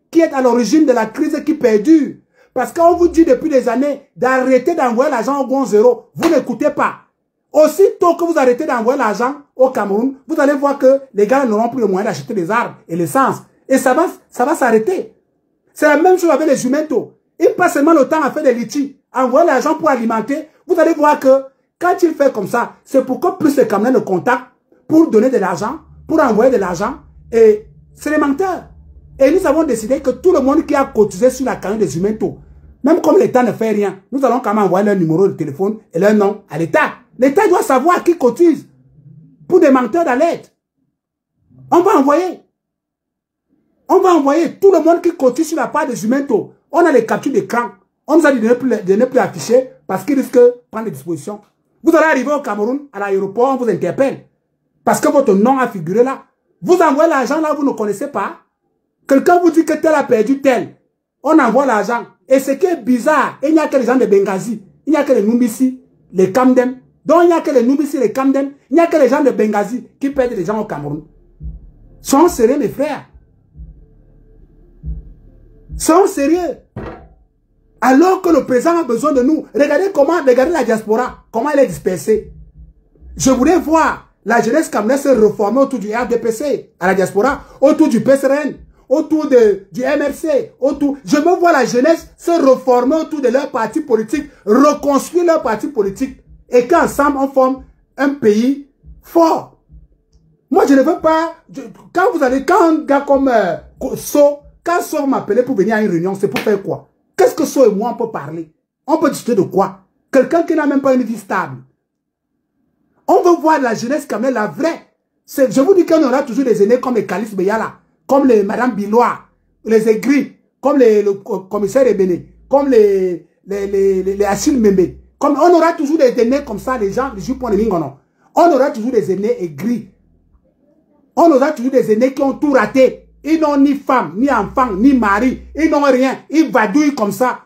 qui êtes à l'origine de la crise qui perdure. Parce qu'on vous dit depuis des années d'arrêter d'envoyer l'argent au Gon Zéro. Vous n'écoutez pas. Aussitôt que vous arrêtez d'envoyer l'argent au Cameroun, vous allez voir que les gars n'auront plus le moyen d'acheter des armes et l'essence. Et ça va s'arrêter. C'est la même chose avec les Jumentos. Ils passent seulement le temps à faire des litchis, envoyer l'argent pour alimenter. Vous allez voir que quand il fait comme ça, c'est pour que plus les Camerounais le contactent pour donner de l'argent, pour envoyer de l'argent. Et c'est les menteurs. Et nous avons décidé que tout le monde qui a cotisé sur la cagnotte des Zuminto, même comme l'État ne fait rien, nous allons quand même envoyer leur numéro de téléphone et leur nom à l'État. L'État doit savoir qui cotise pour des menteurs d'alerte. On va envoyer. On va envoyer tout le monde qui cotise sur la part des Zuminto. On a les captures d'écran. On nous a dit de ne plus afficher parce qu'ils risquent de prendre des dispositions. Vous allez arriver au Cameroun, à l'aéroport, on vous interpelle. Parce que votre nom a figuré là. Vous envoyez l'argent là, vous ne connaissez pas. Quelqu'un vous dit que tel a perdu tel. On envoie l'argent. Et ce qui est bizarre, il n'y a que les gens de Benghazi. Il n'y a que les Numbisi, les Kamdem. Donc il n'y a que les Numbisi, les Kamdem. Il n'y a que les gens de Benghazi qui perdent les gens au Cameroun. Soyons sérieux, mes frères. Soyons sérieux. Alors que le président a besoin de nous. Regardez la diaspora, comment elle est dispersée. Je voudrais voir la jeunesse camerounaise se reformer autour du RDPC, à la diaspora, autour du PSRN, autour du MRC, autour. Je veux voir la jeunesse se reformer autour de leur parti politique, reconstruire leur parti politique, et qu'ensemble on forme un pays fort. Moi je ne veux pas, quand un gars comme So, quand So m'appelait pour venir à une réunion, c'est pour faire quoi? Qu'est-ce que So et moi on peut parler? On peut discuter de quoi? Quelqu'un qui n'a même pas une vie stable. On veut voir la jeunesse comme elle, la vraie. Je vous dis qu'on aura toujours des aînés comme les Khalis Beyala, comme les Madame Bilois, les Aigris, comme le commissaire Ebene, comme les Achille Membe. Comme on aura toujours des aînés comme ça, les gens, les Jupons de Mingono. On aura toujours des aînés aigris. On aura toujours des aînés qui ont tout raté. Ils n'ont ni femme, ni enfant, ni mari. Ils n'ont rien. Ils vadouillent comme ça.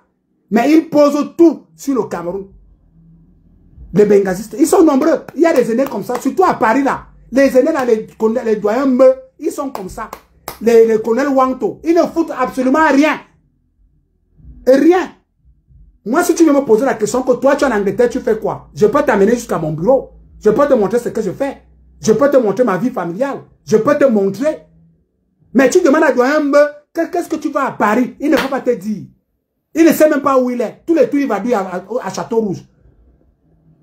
Mais ils posent tout sur le Cameroun. Les Bengazistes, ils sont nombreux. Il y a des aînés comme ça, surtout à Paris là. Les aînés là, les doyens Meux, ils sont comme ça. Les colonels Wangto, ils ne foutent absolument rien. Rien. Moi, si tu veux me poser la question que toi, tu es en Angleterre, tu fais quoi? Je peux t'amener jusqu'à mon bureau. Je peux te montrer ce que je fais. Je peux te montrer ma vie familiale. Je peux te montrer. Mais tu demandes à doyen Meux, qu'est-ce que tu vas à Paris? Il ne peut pas te dire. Il ne sait même pas où il est. Tous les tours, il va dire à Château-Rouge.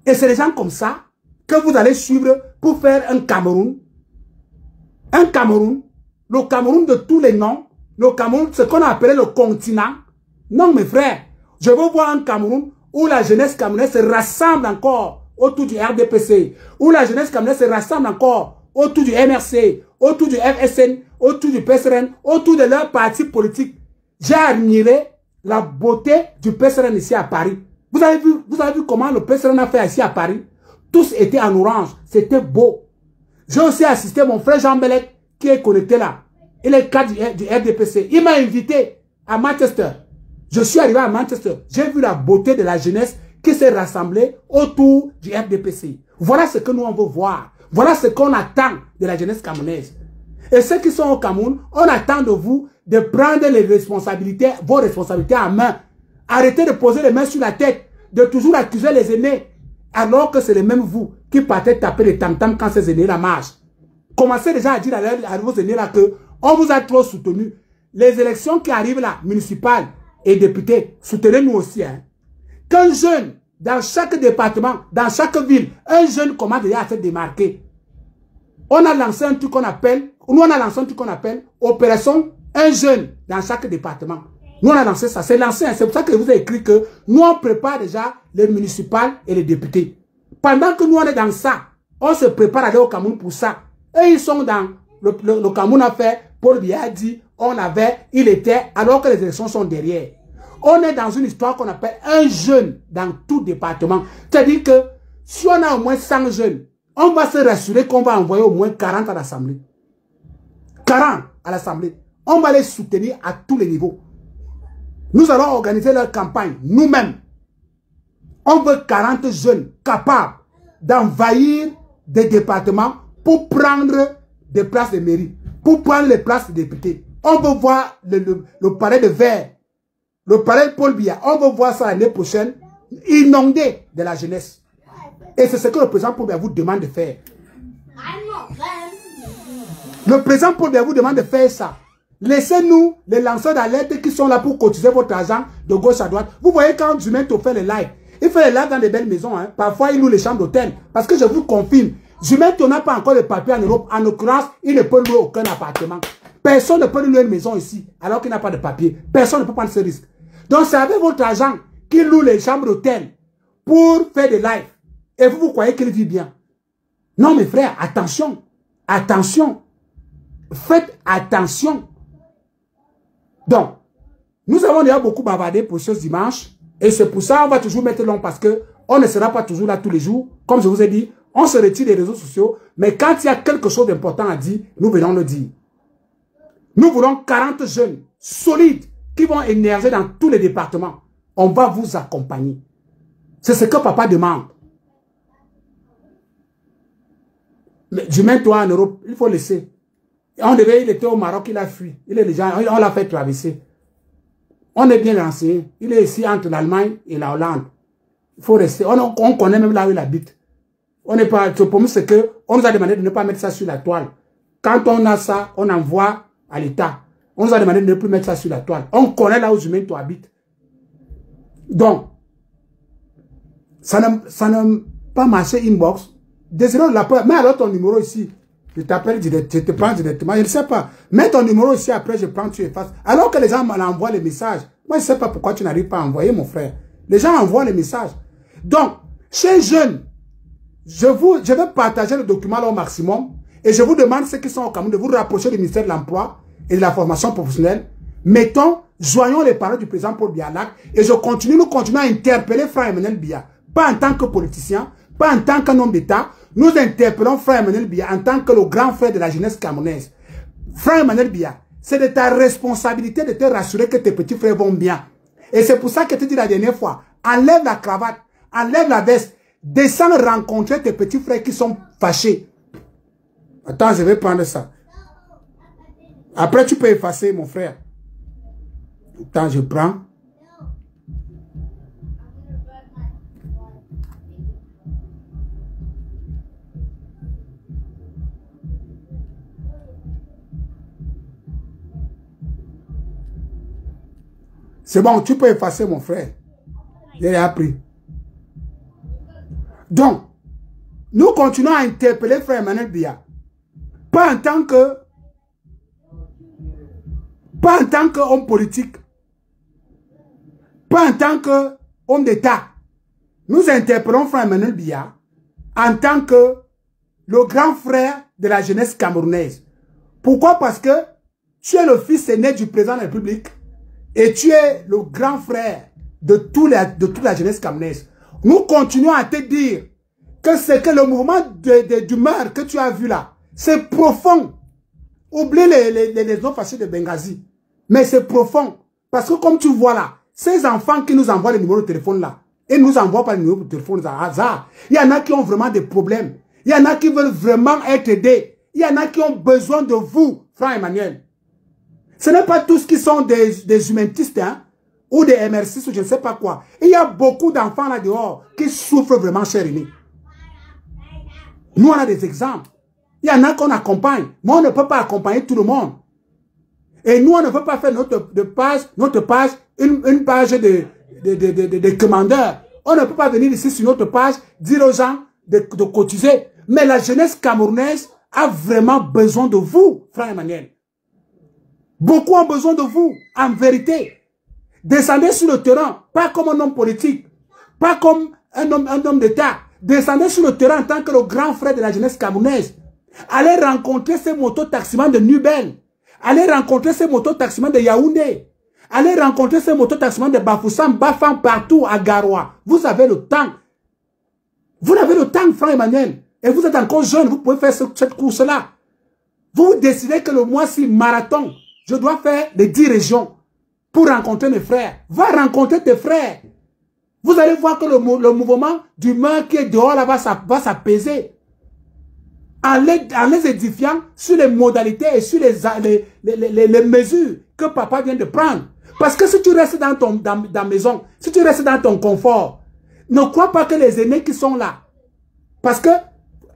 Et c'est des gens comme ça que vous allez suivre pour faire un Cameroun. Un Cameroun. Le Cameroun de tous les noms. Le Cameroun, ce qu'on a appelé le continent. Non, mes frères. Je veux voir un Cameroun où la jeunesse camerounaise se rassemble encore autour du RDPC. Où la jeunesse camerounaise se rassemble encore autour du MRC, autour du FSN, autour du PSRN, autour de leur parti politique. J'ai admiré la beauté du PSRN ici à Paris. Vous avez vu comment le PSRN a fait ici à Paris? Tous étaient en orange. C'était beau. J'ai aussi assisté mon frère Jean Belek qui est connecté là. Il est cadre du RDPC. Il m'a invité à Manchester. Je suis arrivé à Manchester. J'ai vu la beauté de la jeunesse qui s'est rassemblée autour du RDPC. Voilà ce que nous on veut voir. Voilà ce qu'on attend de la jeunesse camerounaise. Et ceux qui sont au Cameroun, on attend de vous de prendre les responsabilités, vos responsabilités en main. Arrêtez de poser les mains sur la tête, de toujours accuser les aînés, alors que c'est les mêmes vous qui partez taper les tam-tams quand ces aînés la marchent. Commencez déjà à dire à vos aînés là que on vous a trop soutenu. Les élections qui arrivent là, municipales et députés, soutenez-nous aussi. Hein. Qu'un jeune, dans chaque département, dans chaque ville, un jeune commence déjà à se démarquer. On a lancé un truc qu'on appelle, Opération Un jeune dans chaque département. Nous, on a lancé ça. C'est lancé. C'est pour ça que je vous ai écrit que nous, on prépare déjà les municipales et les députés. Pendant que nous, on est dans ça, on se prépare à aller au Cameroun pour ça. Et ils sont dans le Cameroun a fait, Paul Biya a dit, il était, alors que les élections sont derrière. On est dans une histoire qu'on appelle un jeune dans tout département. C'est-à-dire que si on a au moins 100 jeunes, on va se rassurer qu'on va envoyer au moins 40 à l'Assemblée. 40 à l'Assemblée. On va les soutenir à tous les niveaux. Nous allons organiser leur campagne, nous-mêmes. On veut 40 jeunes capables d'envahir des départements pour prendre des places de mairie, pour prendre les places de députés. On veut voir le palais de Verre, le palais de Paul Biya. On veut voir ça l'année prochaine, inondé de la jeunesse. Et c'est ce que le président Paul Biya vous demande de faire. Le président Paul Biya vous demande de faire ça. Laissez-nous les lanceurs d'alerte qui sont là pour cotiser votre argent de gauche à droite. Vous voyez quand Zuminto fait les lives, il fait les lives dans des belles maisons. Hein. Parfois, il loue les chambres d'hôtel. Parce que je vous confirme, Zuminto n'a pas encore de papier en Europe. En l'occurrence, il ne peut louer aucun appartement. Personne ne peut louer une maison ici, alors qu'il n'a pas de papier. Personne ne peut prendre ce risque. Donc, c'est avec votre argent qu'il loue les chambres d'hôtel pour faire des lives. Et vous, vous croyez qu'il vit bien. Non, mes frères, attention. Attention. Faites attention. Donc, nous avons déjà beaucoup bavardé pour ce dimanche. Et c'est pour ça qu'on va toujours mettre long parce que on ne sera pas toujours là tous les jours. Comme je vous ai dit, on se retire des réseaux sociaux. Mais quand il y a quelque chose d'important à dire, nous venons le dire. Nous voulons 40 jeunes solides qui vont émerger dans tous les départements. On va vous accompagner. C'est ce que papa demande. Mais je mets toi en Europe, il faut laisser. Il était au Maroc, il a fui. Il est déjà, on l'a fait traverser. On est bien renseigné. Il est ici entre l'Allemagne et la Hollande. Il faut rester. On connaît même là où il habite. On n'est pas. Pour nous, c'est que on nous a demandé de ne pas mettre ça sur la toile. Quand on a ça, on envoie à l'État. On nous a demandé de ne plus mettre ça sur la toile. On connaît là où tu habites. Donc, ça n'a pas marché inbox. Désolé de la peur. Mets alors ton numéro ici. Je t'appelle directement, je te prends directement. Je ne sais pas. Mets ton numéro ici, après je prends, tu effaces. Alors que les gens m'envoient les messages. Moi, je ne sais pas pourquoi tu n'arrives pas à envoyer, mon frère. Les gens envoient les messages. Donc, chez jeunes, je vais partager le document là au maximum. Et je vous demande, ceux qui sont au Cameroun, de vous rapprocher du ministère de l'Emploi et de la formation professionnelle. Mettons, joignons les paroles du président Paul Biya Lac. Et nous continuons à interpeller Frère Emmanuel Biya. Pas en tant que politicien, pas en tant qu'un homme d'État. Nous interpellons Frère Emmanuel Biya en tant que le grand frère de la jeunesse camerounaise. Frère Emmanuel Biya, c'est de ta responsabilité de te rassurer que tes petits frères vont bien. Et c'est pour ça que je te dis la dernière fois, enlève la cravate, enlève la veste, descends rencontrer tes petits frères qui sont fâchés. Attends, je vais prendre ça. Après, tu peux effacer, mon frère. Attends, je prends. C'est bon, tu peux effacer, mon frère. J'ai appris. Donc, nous continuons à interpeller Frère Emmanuel Biya. Pas en tant qu'homme politique. Pas en tant qu'homme d'État. Nous interpellons Frère Emmanuel Biya en tant que le grand frère de la jeunesse camerounaise. Pourquoi? Parce que tu es le fils aîné du président de la République. Et tu es le grand frère de toute la jeunesse camerounaise. Nous continuons à te dire que c'est que le mouvement d'humeur que tu as vu là, c'est profond. Oublie les hommes fâchés de Benghazi. Mais c'est profond. Parce que comme tu vois là, ces enfants qui nous envoient les numéros de téléphone là, et nous envoient pas les numéros de téléphone à hasard, il y en a qui ont vraiment des problèmes. Il y en a qui veulent vraiment être aidés. Il y en a qui ont besoin de vous, Frère Emmanuel. Ce n'est pas tous qui sont des humanistes, hein, ou des MRC ou je ne sais pas quoi. Il y a beaucoup d'enfants là dehors qui souffrent vraiment, cher aîné. Nous, on a des exemples. Il y en a qu'on accompagne, mais on ne peut pas accompagner tout le monde. Et nous, on ne veut pas faire notre page, une page de commandeurs. On ne peut pas venir ici sur notre page dire aux gens de cotiser. Mais la jeunesse camerounaise a vraiment besoin de vous, Frère Emmanuel. Beaucoup ont besoin de vous, en vérité. Descendez sur le terrain, pas comme un homme politique, pas comme un homme d'État. Descendez sur le terrain en tant que le grand frère de la jeunesse camerounaise. Allez rencontrer ces motos-taximans de Nubel. Allez rencontrer ces motos-taximans de Yaoundé. Allez rencontrer ces motos-taximans de Bafoussam, Bafam, partout à Garoua. Vous avez le temps. Vous avez le temps, Frère Emmanuel. Et vous êtes encore jeune, vous pouvez faire cette course-là. Vous décidez que le mois-ci, marathon, je dois faire les 10 régions pour rencontrer mes frères. Va rencontrer tes frères. Vous allez voir que le mouvement d'humeur qui est dehors là va s'apaiser. En les édifiant sur les modalités et sur les mesures que papa vient de prendre. Parce que si tu restes dans ta maison, si tu restes dans ton confort, ne crois pas que les aînés qui sont là, parce que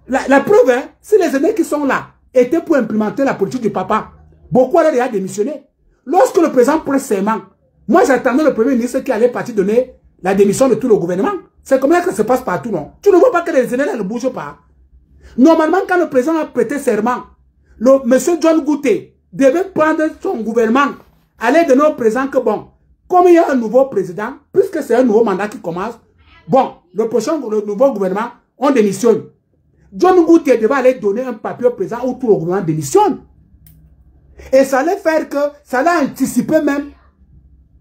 la preuve, hein, si les aînés qui sont là étaient pour implémenter la politique du papa, beaucoup allaient déjà démissionner. Lorsque le président prenait serment, moi j'attendais le premier ministre qui allait partir donner la démission de tout le gouvernement. C'est comme ça que ça se passe partout, non? Tu ne vois pas que les aînés là ne bougent pas. Normalement, quand le président a prêté serment, monsieur John Gouté devait prendre son gouvernement, aller donner au président que bon, comme il y a un nouveau président, puisque c'est un nouveau mandat qui commence, bon, le nouveau gouvernement, on démissionne. John Ngoutier devait aller donner un papier au président où tout le gouvernement démissionne. Et ça allait faire que, ça allait anticiper même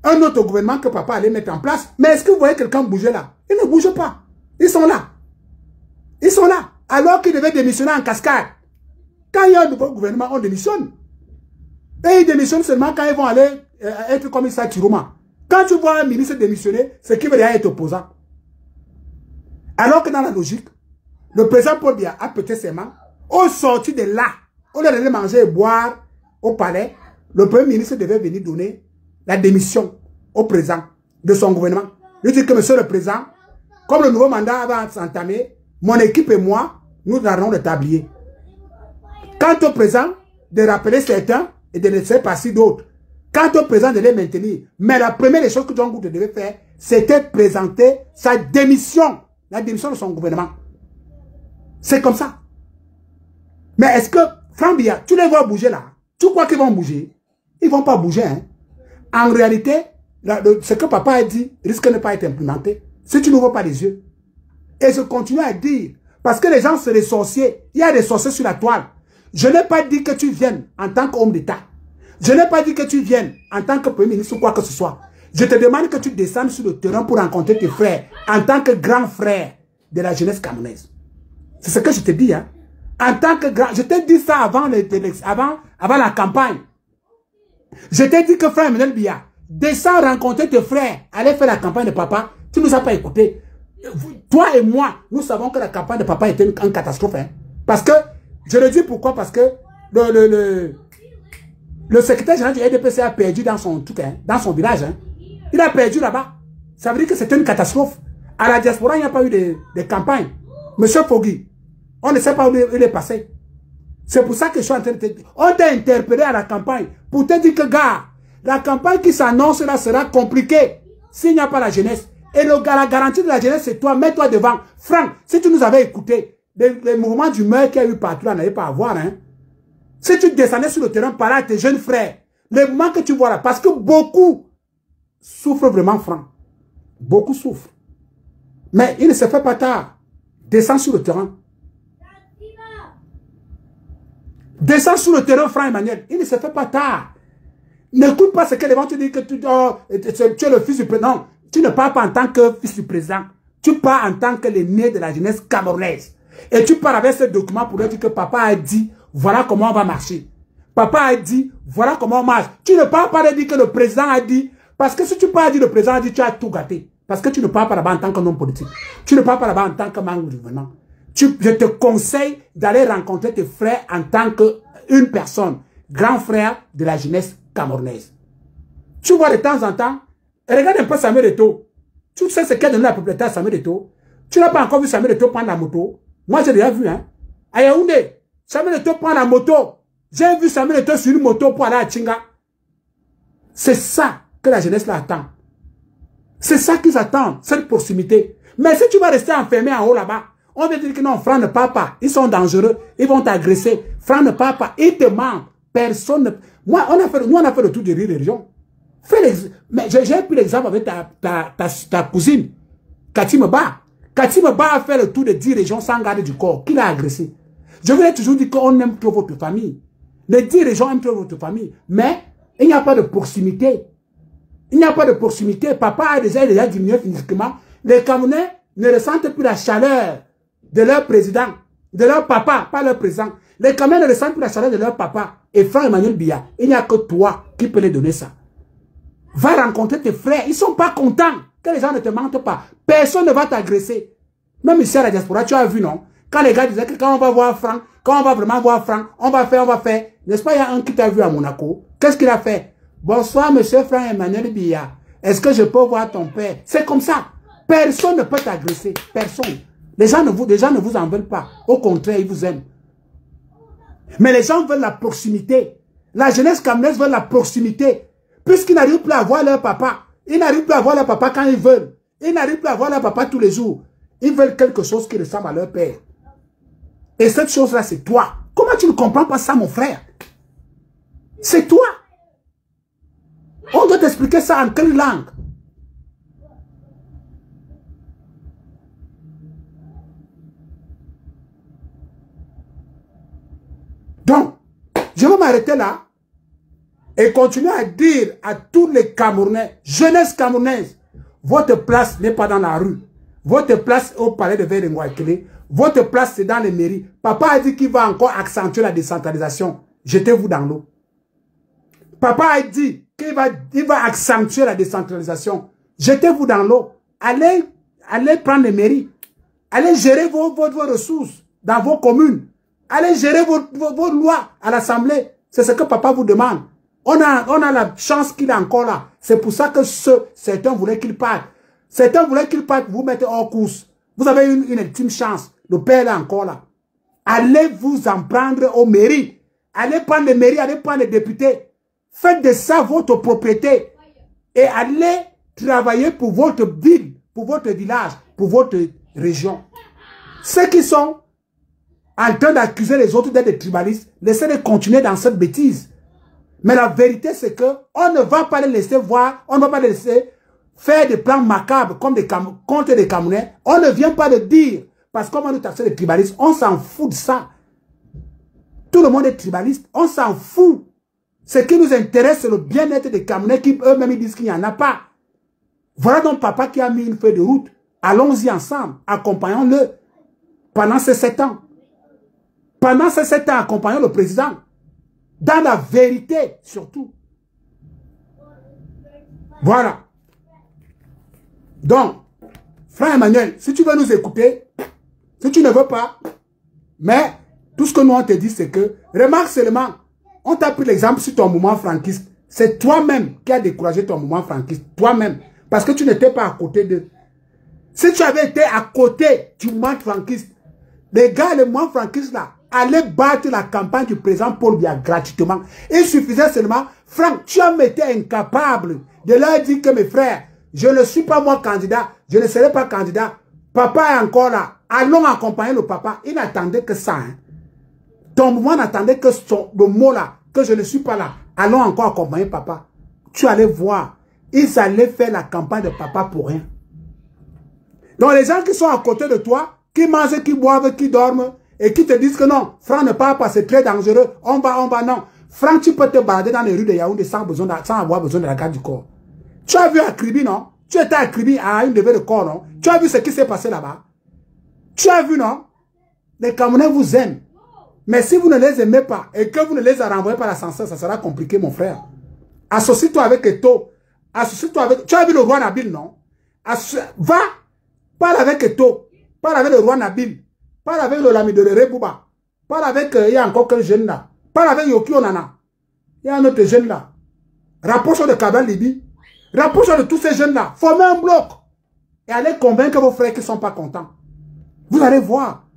un autre gouvernement que papa allait mettre en place. Mais est-ce que vous voyez quelqu'un bouger là? Ils ne bougent pas. Ils sont là. Ils sont là. Alors qu'ils devaient démissionner en cascade. Quand il y a un nouveau gouvernement, on démissionne. Et ils démissionnent seulement quand ils vont aller être comme ça, Tiroma. Quand tu vois un ministre démissionner, c'est qu'il veut déjà être opposant. Alors que dans la logique, le président Paul Biya a pété ses mains. Au sorti de là, au lieu d'aller manger et boire au palais, le premier ministre devait venir donner la démission au président de son gouvernement. Il dit que monsieur le président, comme le nouveau mandat va s'entamer, mon équipe et moi, nous allons le tablier. Quant au président, de rappeler certains et de laisser passer d'autres. Quant au président, de les maintenir. Mais la première des choses que John Ngoutier devait faire, c'était présenter sa démission. La démission de son gouvernement. C'est comme ça. Mais est-ce que, Franck Biya, tu les vois bouger là? Tu crois qu'ils vont bouger? Ils ne vont pas bouger. Hein? En réalité, ce que papa a dit risque de ne pas être implémenté. Si tu n'ouvres pas les yeux. Et je continue à dire, parce que les gens sont des sorciers. Il y a des sorciers sur la toile. Je n'ai pas dit que tu viennes en tant qu'homme d'État. Je n'ai pas dit que tu viennes en tant que Premier ministre ou quoi que ce soit. Je te demande que tu descendes sur le terrain pour rencontrer tes frères en tant que grand frère de la jeunesse camerounaise. C'est ce que je te dis. Hein. En tant que grand... Je t'ai dit ça avant la campagne. Je t'ai dit que frère Emmanuel Biya, descends rencontrer tes frères, allez faire la campagne de papa. Tu ne nous as pas écouté. Toi et moi, nous savons que la campagne de papa était une catastrophe. Hein. Parce que, je le dis pourquoi, parce que le secrétaire général du RDPC a perdu dans son truc, hein, dans son village. Hein. Il a perdu là-bas. Ça veut dire que c'était une catastrophe. À la diaspora, il n'y a pas eu de campagne. Monsieur Fogui, on ne sait pas où il est passé. C'est pour ça que je suis en train de te dire. On t'a interpellé à la campagne pour te dire que, gars, la campagne qui s'annonce là sera compliquée s'il n'y a pas la jeunesse. Et la garantie de la jeunesse, c'est toi. Mets-toi devant. Franck, si tu nous avais écouté, les mouvements d'humeur qu'il y a eu partout là, n'allait pas à voir. Hein. Si tu descendais sur le terrain, par là, tes jeunes frères, les mouvements que tu vois là, parce que beaucoup souffrent vraiment, Franck. Beaucoup souffrent. Mais il ne se fait pas tard. Descends sur le terrain. Descends sur le terrain, Franck Emmanuel. Il ne se fait pas tard. N'écoute pas ce que les gens te disent que tu es le fils du président. Non, tu ne parles pas en tant que fils du président. Tu parles en tant que l'aîné de la jeunesse camerounaise. Et tu parles avec ce document pour leur dire que papa a dit, voilà comment on va marcher. Papa a dit, voilà comment on marche. Tu ne parles pas de dire que le président a dit, parce que si tu parles de dire le président a dit, tu as tout gâté. Parce que tu ne parles pas là-bas en tant qu'homme politique. Tu ne parles pas là-bas en tant que membre du gouvernement. Je te conseille d'aller rencontrer tes frères en tant qu'une personne, grand frère de la jeunesse camerounaise. Tu vois de temps en temps, regarde un peu Samuel Eto'o. Tu sais ce qu'a donné la propriété à Samuel Eto'o. Tu n'as pas encore vu Samuel Eto'o prendre la moto. Moi, j'ai déjà vu, hein. À Yaoundé, Samuel Eto'o prend la moto. J'ai vu Samuel Eto'o sur une moto pour aller à Tchinga. C'est ça que la jeunesse l'attend. C'est ça qu'ils attendent, cette proximité. Mais si tu vas rester enfermé en haut là-bas, on va dire que non, Franck ne part pas. Ils sont dangereux. Ils vont t'agresser. Franck ne part pas. Ils te mentent. Personne ne... Moi, nous, on a fait le tour de Rire et Région. Mais j'ai pris l'exemple avec ta cousine, Katim Ba. Katim Ba a fait le tour de 10 régions sans garde du corps. Qui l'a agressé? Je vous ai toujours dit qu'on aime trop votre famille. Les 10 régions aiment trop votre famille. Mais il n'y a pas de proximité. Il n'y a pas de proximité. Papa a déjà diminué physiquement. Les Camerounais ne ressentent plus la chaleur de leur président, de leur papa, pas leur président. Les Camerounais ne ressentent plus la chaleur de leur papa. Et Franck Emmanuel Biya, il n'y a que toi qui peux les donner ça. Va rencontrer tes frères. Ils ne sont pas contents que les gens ne te mentent pas. Personne ne va t'agresser. Même ici à la diaspora, tu as vu, non? Quand les gars disaient que quand on va voir Franck, quand on va vraiment voir Franck, on va faire. N'est-ce pas, il y a un qui t'a vu à Monaco. Qu'est-ce qu'il a fait? Bonsoir, monsieur Franck Emmanuel Biya. Est-ce que je peux voir ton père? C'est comme ça. Personne ne peut t'agresser. Personne. Les gens ne vous en veulent pas. Au contraire, ils vous aiment. Mais les gens veulent la proximité. La jeunesse camerounaise veut la proximité. Puisqu'ils n'arrivent plus à voir leur papa. Ils n'arrivent plus à voir leur papa quand ils veulent. Ils n'arrivent plus à voir leur papa tous les jours. Ils veulent quelque chose qui ressemble à leur père. Et cette chose-là, c'est toi. Comment tu ne comprends pas ça, mon frère? C'est toi. On doit t'expliquer ça en quelle langue? Donc, je vais m'arrêter là et continuer à dire à tous les Camerounais, jeunesse camerounaise, votre place n'est pas dans la rue. Votre place au palais de Verengouakele. Votre place c'est dans les mairies. Papa a dit qu'il va encore accentuer la décentralisation. Jetez-vous dans l'eau. Papa a dit qu'il va accentuer la décentralisation. Jetez-vous dans l'eau. Allez prendre les mairies. Allez gérer vos ressources dans vos communes. Allez gérer vos lois à l'Assemblée. C'est ce que papa vous demande. On a la chance qu'il est encore là. C'est pour ça que certains voulaient qu'il parte. Certains voulaient qu'il parte, vous mettez hors course. Vous avez une ultime chance. Le père est encore là. Allez vous en prendre aux mairies. Allez prendre les mairies, allez prendre les députés. Faites de ça votre propriété. Et allez travailler pour votre ville, pour votre village, pour votre région. Ceux qui sont en train d'accuser les autres d'être des tribalistes, laissez-les continuer dans cette bêtise. Mais la vérité, c'est que on ne va pas les laisser voir, on ne va pas les laisser faire des plans macabres comme contre des Camerounais. On ne vient pas de dire, parce qu'on va nous taxer les tribalistes, on s'en fout de ça. Tout le monde est tribaliste, on s'en fout. Ce qui nous intéresse, c'est le bien-être des Camerounais qui eux-mêmes disent qu'il n'y en a pas. Voilà donc papa qui a mis une feuille de route. Allons-y ensemble, accompagnons-le pendant ces 7 ans. Pendant ces 7 ans, accompagnons le président. Dans la vérité, surtout. Voilà. Donc, frère Emmanuel, si tu veux nous écouter, si tu ne veux pas, mais tout ce que nous on te dit, c'est que, remarque seulement, on t'a pris l'exemple sur ton mouvement franquiste. C'est toi-même qui as découragé ton mouvement franquiste. Toi-même. Parce que tu n'étais pas à côté d'eux. Si tu avais été à côté du mouvement franquiste, les gars, le mouvement franquiste là, allaient battre la campagne du président Paul Biya gratuitement. Il suffisait seulement, Franck, tu as été incapable de leur dire que mes frères, je ne suis pas moi candidat, je ne serai pas candidat. Papa est encore là. Allons accompagner le papa. Il n'attendait que ça. Hein. Ton mouvement n'attendait que le mot là, que je ne suis pas là. Allons encore accompagner papa. Tu allais voir. Ils allaient faire la campagne de papa pour rien. Donc les gens qui sont à côté de toi, qui mangent, qui boivent, qui dorment, et qui te disent que non, Franck ne part pas, c'est très dangereux, on va, non. Franck, tu peux te balader dans les rues de Yaoundé sans avoir besoin de la garde du corps. Tu as vu à Kribi, non? Tu étais à Kribi à une levée de corps, non? Tu as vu ce qui s'est passé là-bas? Tu as vu, non? Les Camerounais vous aiment. Mais si vous ne les aimez pas et que vous ne les renvoyez pas à l'ascenseur, ça sera compliqué, mon frère. Associe-toi avec Eto. Associe-toi avec... Tu as vu le roi Nabil, non? Va, parle avec Eto. Parle avec le roi Nabil. Parle avec le Lami de Rebouba. Parle avec... Il y a encore quel jeune là? Parle avec Yoki Onana. Il y a un autre jeune là. Rapproche de Kabel Libi. Rapproche de tous ces jeunes là. Formez un bloc. Et allez convaincre vos frères qui ne sont pas contents. Vous allez voir.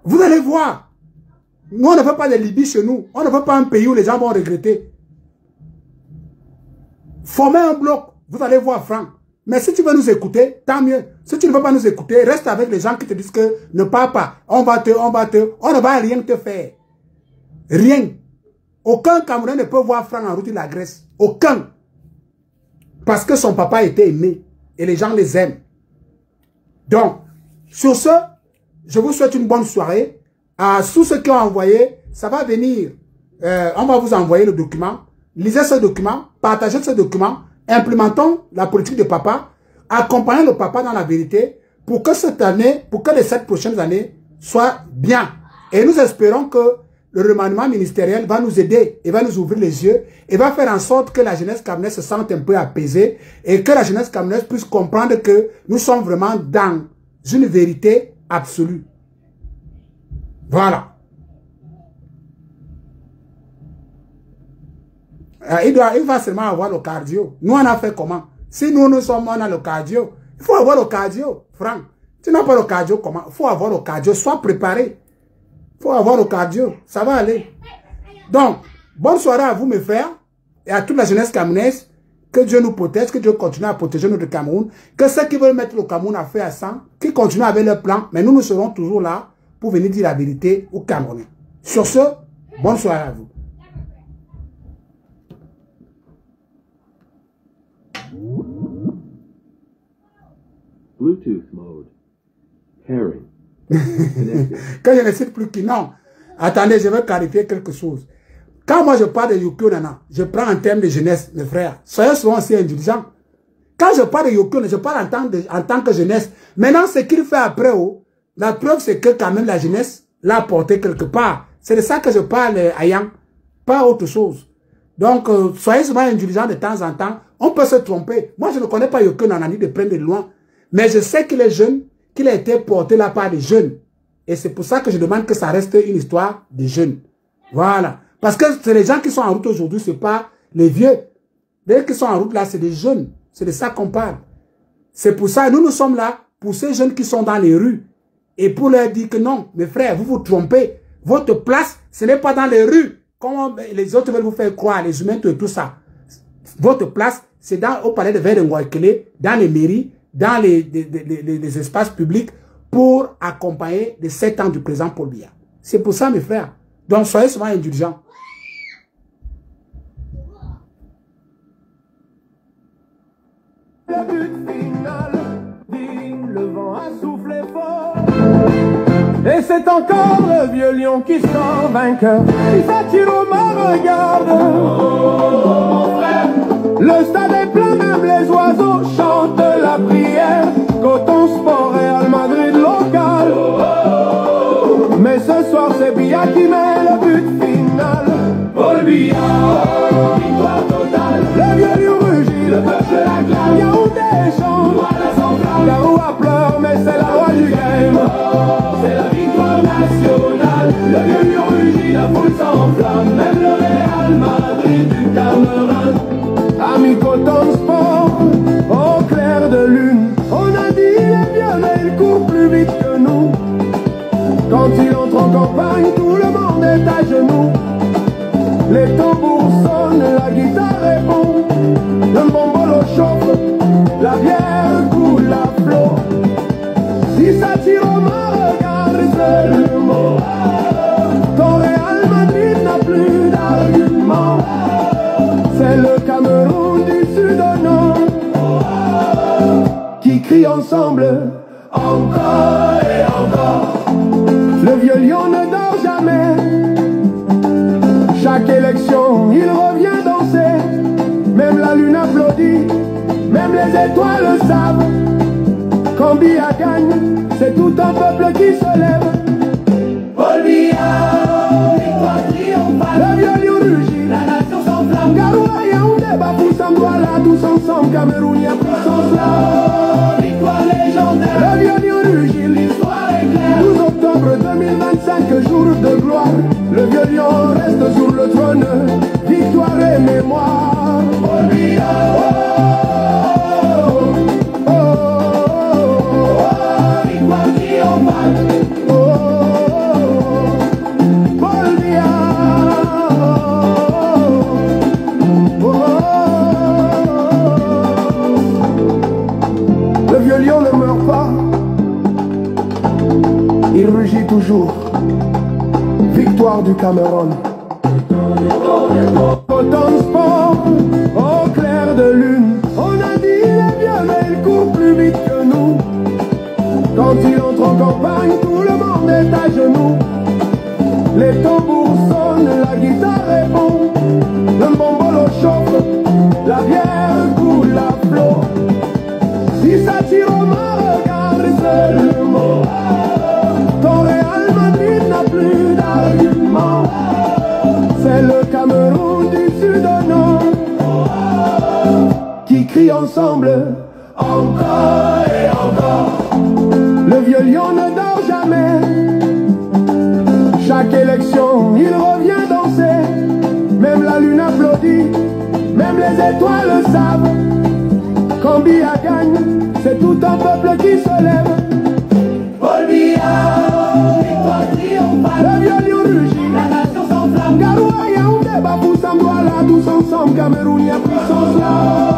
Vous allez voir. Nous, on ne veut pas de Libye chez nous. On ne veut pas un pays où les gens vont regretter. Formez un bloc. Vous allez voir, Franck. Mais si tu veux nous écouter, tant mieux. Si tu ne veux pas nous écouter, reste avec les gens qui te disent que ne pars pas. On ne va rien te faire. Rien. Aucun Camerounais ne peut voir Franck en route de la Grèce. Aucun. Parce que son papa était aimé. Et les gens les aiment. Donc, sur ce, je vous souhaite une bonne soirée. À tous ceux qui ont envoyé, ça va venir. On va vous envoyer le document. Lisez ce document. Partagez ce document. Implémentons la politique de papa. Accompagnons le papa dans la vérité pour que cette année, pour que les 7 prochaines années soient bien. Et nous espérons que le remaniement ministériel va nous aider et va nous ouvrir les yeux et va faire en sorte que la jeunesse camerounaise se sente un peu apaisée et que la jeunesse camerounaise puisse comprendre que nous sommes vraiment dans une vérité absolue. Voilà. Il va seulement avoir le cardio. Nous, on a fait comment? Si nous sommes, on a le cardio. Il faut avoir le cardio, Franck. Tu n'as pas le cardio, comment? Il faut avoir le cardio. Sois préparé. Il faut avoir le cardio. Ça va aller. Donc, bonne soirée à vous, mes frères, et à toute la jeunesse camerounaise. Que Dieu nous protège, que Dieu continue à protéger notre Cameroun. Que ceux qui veulent mettre le Cameroun à feu à sang, qui continuent avec leur plan, mais nous serons toujours là pour venir dire la vérité aux Camerounais. Sur ce, bonne soirée à vous. Bluetooth mode. Pairing. Quand je ne sais plus qui, non. Attendez, je vais clarifier quelque chose. Quand moi je parle de Yoko Nana, je prends en termes de jeunesse, mes frères. Soyez souvent aussi indulgents. Quand je parle de Yoko Nana, je parle en tant que jeunesse. Maintenant, ce qu'il fait après, la preuve c'est que quand même la jeunesse l'a porté quelque part. C'est de ça que je parle, Ayang. Pas autre chose. Donc, soyez souvent indulgents de temps en temps. On peut se tromper. Moi, je ne connais pas Yoko Nana ni de près de loin. Mais je sais qu'il est jeune, qu'il a été porté là par des jeunes. Et c'est pour ça que je demande que ça reste une histoire des jeunes. Voilà. Parce que c'est les gens qui sont en route aujourd'hui, c'est pas les vieux. Les qui sont en route là, c'est des jeunes. C'est de ça qu'on parle. C'est pour ça, nous sommes là pour ces jeunes qui sont dans les rues. Et pour leur dire que non, mes frères, vous vous trompez. Votre place, ce n'est pas dans les rues. Comment les autres veulent vous faire croire, les humains et tout ça. Votre place, c'est au palais de Verdengoikele, dans les mairies, dans les espaces publics, pour accompagner les 7 ans du président Paul Biya. C'est pour ça, mes frères. Donc, soyez souvent indulgents. Le but final, le vent a soufflé fort. Et c'est encore le vieux lion qui sort vainqueur. Il s'attire au mort, regarde. Oh, mon frère. Le stade est plein, même les oiseaux chantent la prière. Coton Sport, Real Madrid local. Oh, mais ce soir c'est Biya qui met le but final. Paul Biya, victoire totale. Le vieux lion rugit, le peuple l'acclame. Yaoundé chante, Garoua pleure, mais c'est la loi du game. C'est la victoire nationale. Le vieux lion rugit, la foule s'enflamme. Même le Real Madrid du Cameroun. Ami Coton Sport, au clair de lune. On a dit il est bien, mais il court plus vite que nous. Quand il entre en campagne, tout le monde est à genoux. Les tambours sonnent, la guitare répond. Le bombolo chauffe, la bière coule à flot. Si ça tire au mort, regarde, c'est le mot. Ton Real Madrid n'a plus d'argument. C'est le Cameroun du sud au nord qui crie ensemble, encore et encore. Le vieux lion ne dort jamais. Chaque élection, il revient danser. Même la lune applaudit, même les étoiles le savent. Quand Biya gagne, c'est tout un peuple qui se lève. Paul Biya, victoire triomphale. Le vieux lion rugit, la nation s'enflamme. Garoua, Yaoundé, Bafou, Douala, tous ensemble, Cameroun, y'a puissance là. Victoire légendaire. Le vieux lion rugit, l'histoire est claire. 12 octobre 2025, jour de gloire. Le vieux lion reste sur le trône. Victoire et mémoire. Paul Biya, oh, oh, oh, oh, victoire triomphale. Il rugit toujours. Victoire du Cameroun. Coton Sport, au clair de lune. On a dit il est bien, mais il court plus vite que nous. Quand il entre en campagne, tout le monde est à genoux. Les tambours sonnent, la guitare répond. Le bombolo chauffe, la bière coule à flot. Si ça tire au mort, regarde, c'est le mot. Ton Real Madrid n'a plus d'argument. C'est le Cameroun du sud au nord qui crie ensemble, encore et encore. Le vieux lion ne dort jamais. Chaque élection, il revient danser. Même la lune applaudit, même les étoiles le savent. Quand Biya gagne, c'est tout un peuple qui se lève. Paul Biya, victoire triomphale. Le vieux lion rugit, la nation s'enflamme. Garoua, Yaoundé, Bafou, Douala, tous ensemble, Cameroun, y'a puissance là.